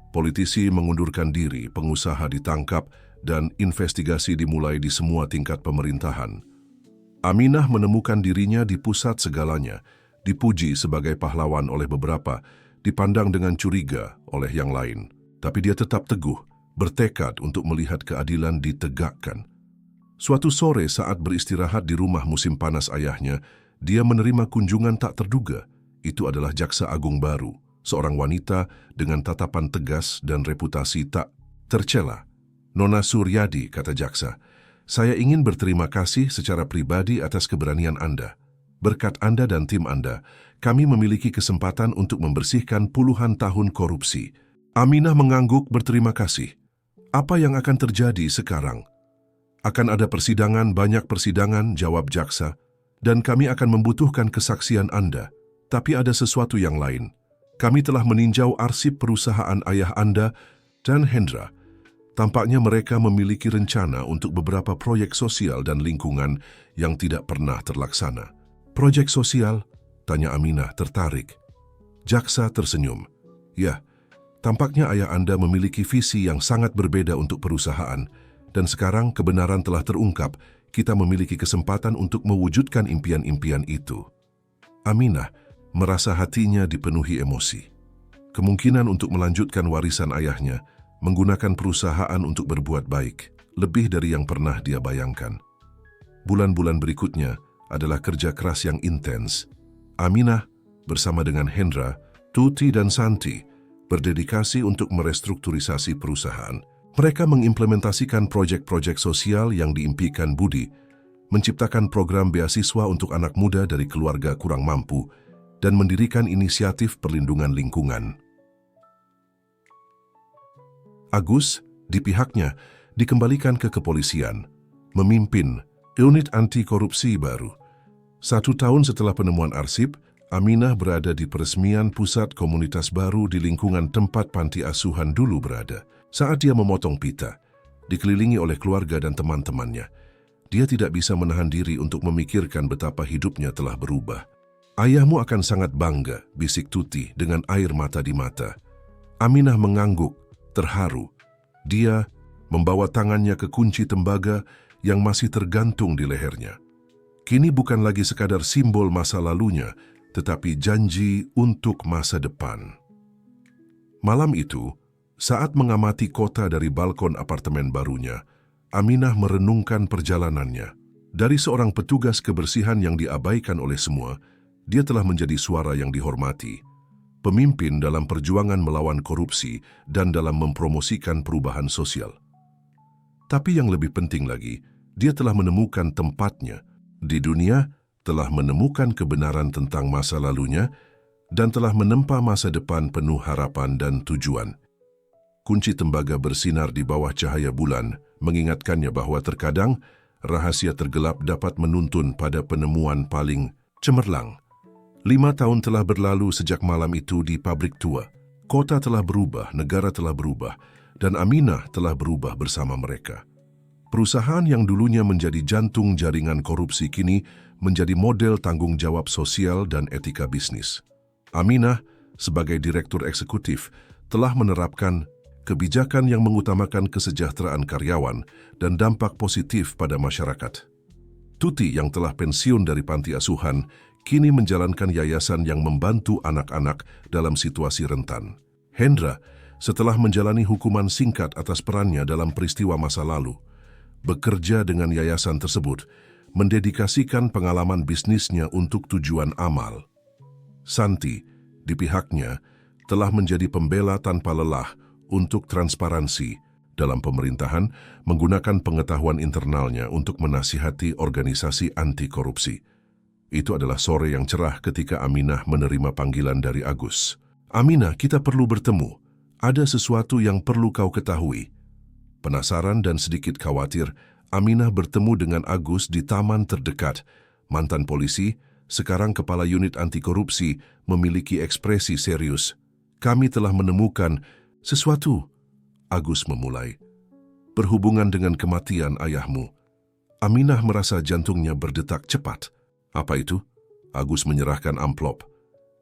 Politisi mengundurkan diri, pengusaha ditangkap, dan investigasi dimulai di semua tingkat pemerintahan. Aminah menemukan dirinya di pusat segalanya, dipuji sebagai pahlawan oleh beberapa, dipandang dengan curiga oleh yang lain. Tapi dia tetap teguh, bertekad untuk melihat keadilan ditegakkan. Suatu sore saat beristirahat di rumah musim panas ayahnya, dia menerima kunjungan tak terduga. Itu adalah Jaksa Agung baru, seorang wanita dengan tatapan tegas dan reputasi tak tercela. Nona Suryadi, kata jaksa, saya ingin berterima kasih secara pribadi atas keberanian Anda. Berkat Anda dan tim Anda, kami memiliki kesempatan untuk membersihkan puluhan tahun korupsi. Aminah mengangguk berterima kasih. Apa yang akan terjadi sekarang? Akan ada persidangan, banyak persidangan, jawab jaksa, dan kami akan membutuhkan kesaksian Anda. Tapi ada sesuatu yang lain. Kami telah meninjau arsip perusahaan ayah Anda dan Hendra. Tampaknya mereka memiliki rencana untuk beberapa proyek sosial dan lingkungan yang tidak pernah terlaksana. Proyek sosial? Tanya Aminah tertarik. Jaksa tersenyum. Ya, tampaknya ayah Anda memiliki visi yang sangat berbeda untuk perusahaan, dan sekarang kebenaran telah terungkap, kita memiliki kesempatan untuk mewujudkan impian-impian itu. Aminah merasa hatinya dipenuhi emosi. Kemungkinan untuk melanjutkan warisan ayahnya, menggunakan perusahaan untuk berbuat baik, lebih dari yang pernah dia bayangkan. Bulan-bulan berikutnya adalah kerja keras yang intens. Aminah bersama dengan Hendra, Tuti dan Santi berdedikasi untuk merestrukturisasi perusahaan. Mereka mengimplementasikan proyek-proyek sosial yang diimpikan Budi, menciptakan program beasiswa untuk anak muda dari keluarga kurang mampu, dan mendirikan inisiatif perlindungan lingkungan. Agus, di pihaknya, dikembalikan ke kepolisian, memimpin unit anti korupsi baru. 1 tahun setelah penemuan arsip, Aminah berada di peresmian pusat komunitas baru di lingkungan tempat panti asuhan dulu berada. Saat dia memotong pita, dikelilingi oleh keluarga dan teman-temannya, dia tidak bisa menahan diri untuk memikirkan betapa hidupnya telah berubah. "Ayahmu akan sangat bangga," bisik Tuti dengan air mata di mata. Aminah mengangguk, terharu. Dia membawa tangannya ke kunci tembaga yang masih tergantung di lehernya. Kini bukan lagi sekadar simbol masa lalunya, tetapi janji untuk masa depan. Malam itu, saat mengamati kota dari balkon apartemen barunya, Aminah merenungkan perjalanannya. Dari seorang petugas kebersihan yang diabaikan oleh semua, dia telah menjadi suara yang dihormati, pemimpin dalam perjuangan melawan korupsi dan dalam mempromosikan perubahan sosial. Tapi yang lebih penting lagi, dia telah menemukan tempatnya di dunia, telah menemukan kebenaran tentang masa lalunya, dan telah menempa masa depan penuh harapan dan tujuan. Kunci tembaga bersinar di bawah cahaya bulan, mengingatkannya bahwa terkadang rahasia tergelap dapat menuntun pada penemuan paling cemerlang. 5 tahun telah berlalu sejak malam itu di pabrik tua. Kota telah berubah, negara telah berubah, dan Aminah telah berubah bersama mereka. Perusahaan yang dulunya menjadi jantung jaringan korupsi kini menjadi model tanggung jawab sosial dan etika bisnis. Aminah, sebagai direktur eksekutif, telah menerapkan kebijakan yang mengutamakan kesejahteraan karyawan dan dampak positif pada masyarakat. Tuti yang telah pensiun dari panti asuhan kini menjalankan yayasan yang membantu anak-anak dalam situasi rentan. Hendra, setelah menjalani hukuman singkat atas perannya dalam peristiwa masa lalu, bekerja dengan yayasan tersebut, mendedikasikan pengalaman bisnisnya untuk tujuan amal. Santi, di pihaknya, telah menjadi pembela tanpa lelah untuk transparansi dalam pemerintahan, menggunakan pengetahuan internalnya untuk menasihati organisasi anti korupsi. Itu adalah sore yang cerah ketika Aminah menerima panggilan dari Agus. "Aminah, kita perlu bertemu. Ada sesuatu yang perlu kau ketahui." Penasaran dan sedikit khawatir, Aminah bertemu dengan Agus di taman terdekat. Mantan polisi, sekarang kepala unit anti korupsi, memiliki ekspresi serius. "Kami telah menemukan sesuatu," Agus memulai. "Berhubungan dengan kematian ayahmu." Aminah merasa jantungnya berdetak cepat. "Apa itu?" Agus menyerahkan amplop.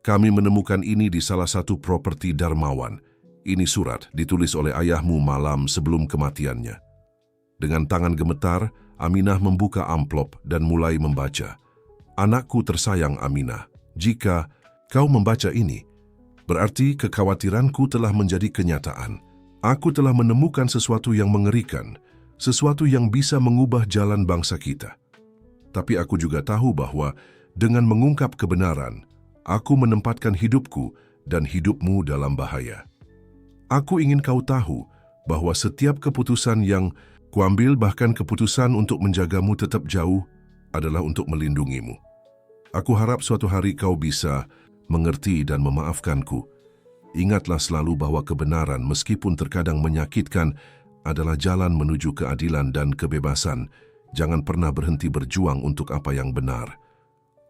"Kami menemukan ini di salah satu properti Darmawan. Ini surat ditulis oleh ayahmu malam sebelum kematiannya." Dengan tangan gemetar, Aminah membuka amplop dan mulai membaca. "Anakku tersayang Aminah, jika kau membaca ini, berarti kekhawatiranku telah menjadi kenyataan. Aku telah menemukan sesuatu yang mengerikan, sesuatu yang bisa mengubah jalan bangsa kita. Tapi aku juga tahu bahwa dengan mengungkap kebenaran, aku menempatkan hidupku dan hidupmu dalam bahaya. Aku ingin kau tahu bahwa setiap keputusan yang kuambil, bahkan keputusan untuk menjagamu tetap jauh, adalah untuk melindungimu. Aku harap suatu hari kau bisa mengerti dan memaafkanku. Ingatlah selalu bahwa kebenaran, meskipun terkadang menyakitkan, adalah jalan menuju keadilan dan kebebasan. Jangan pernah berhenti berjuang untuk apa yang benar.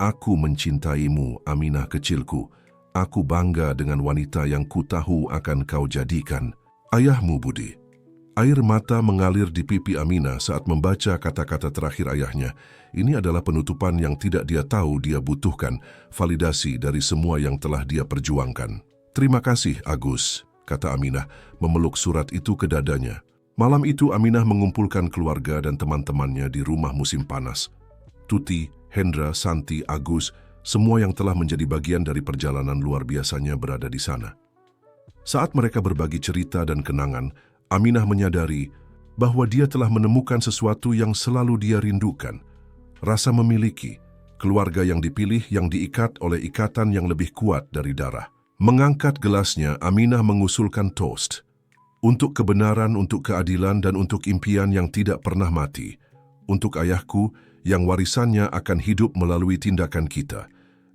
Aku mencintaimu, Aminah kecilku. Aku bangga dengan wanita yang ku tahu akan kau jadikan ayahmu, Budi." Air mata mengalir di pipi Aminah saat membaca kata-kata terakhir ayahnya. Ini adalah penutupan yang tidak dia tahu dia butuhkan, validasi dari semua yang telah dia perjuangkan. "Terima kasih, Agus," kata Aminah, memeluk surat itu ke dadanya. Malam itu Aminah mengumpulkan keluarga dan teman-temannya di rumah musim panas. Tuti, Hendra, Santi, Agus, semua yang telah menjadi bagian dari perjalanan luar biasanya berada di sana. Saat mereka berbagi cerita dan kenangan, Aminah menyadari bahwa dia telah menemukan sesuatu yang selalu dia rindukan. Rasa memiliki keluarga yang dipilih yang diikat oleh ikatan yang lebih kuat dari darah. Mengangkat gelasnya, Aminah mengusulkan toast. Untuk kebenaran, untuk keadilan, dan untuk impian yang tidak pernah mati. Untuk ayahku yang warisannya akan hidup melalui tindakan kita.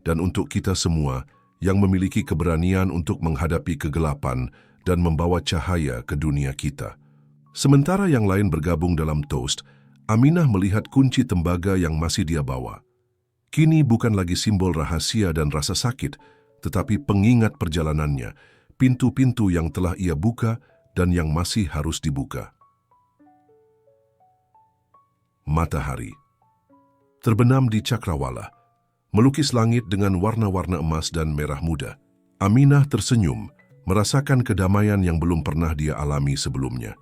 Dan untuk kita semua yang memiliki keberanian untuk menghadapi kegelapan dan membawa cahaya ke dunia kita. Sementara yang lain bergabung dalam toast, Aminah melihat kunci tembaga yang masih dia bawa. Kini bukan lagi simbol rahasia dan rasa sakit, tetapi pengingat perjalanannya, pintu-pintu yang telah ia buka dan yang masih harus dibuka. Matahari terbenam di cakrawala, melukis langit dengan warna-warna emas dan merah muda. Aminah tersenyum, merasakan kedamaian yang belum pernah dia alami sebelumnya.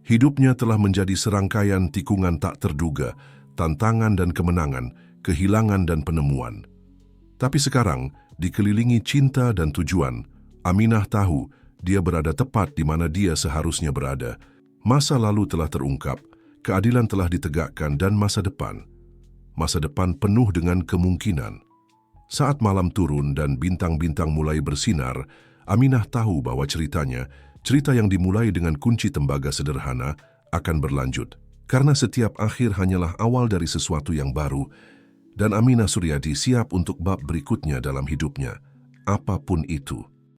Hidupnya telah menjadi serangkaian tikungan tak terduga, tantangan dan kemenangan, kehilangan dan penemuan. Tapi sekarang, dikelilingi cinta dan tujuan, Aminah tahu dia berada tepat di mana dia seharusnya berada. Masa lalu telah terungkap, keadilan telah ditegakkan dan masa depan penuh dengan kemungkinan. Saat malam turun dan bintang-bintang mulai bersinar, Aminah tahu bahwa cerita yang dimulai dengan kunci tembaga sederhana akan berlanjut. Karena setiap akhir hanyalah awal dari sesuatu yang baru, dan Aminah Suryadi siap untuk bab berikutnya dalam hidupnya, apapun itu.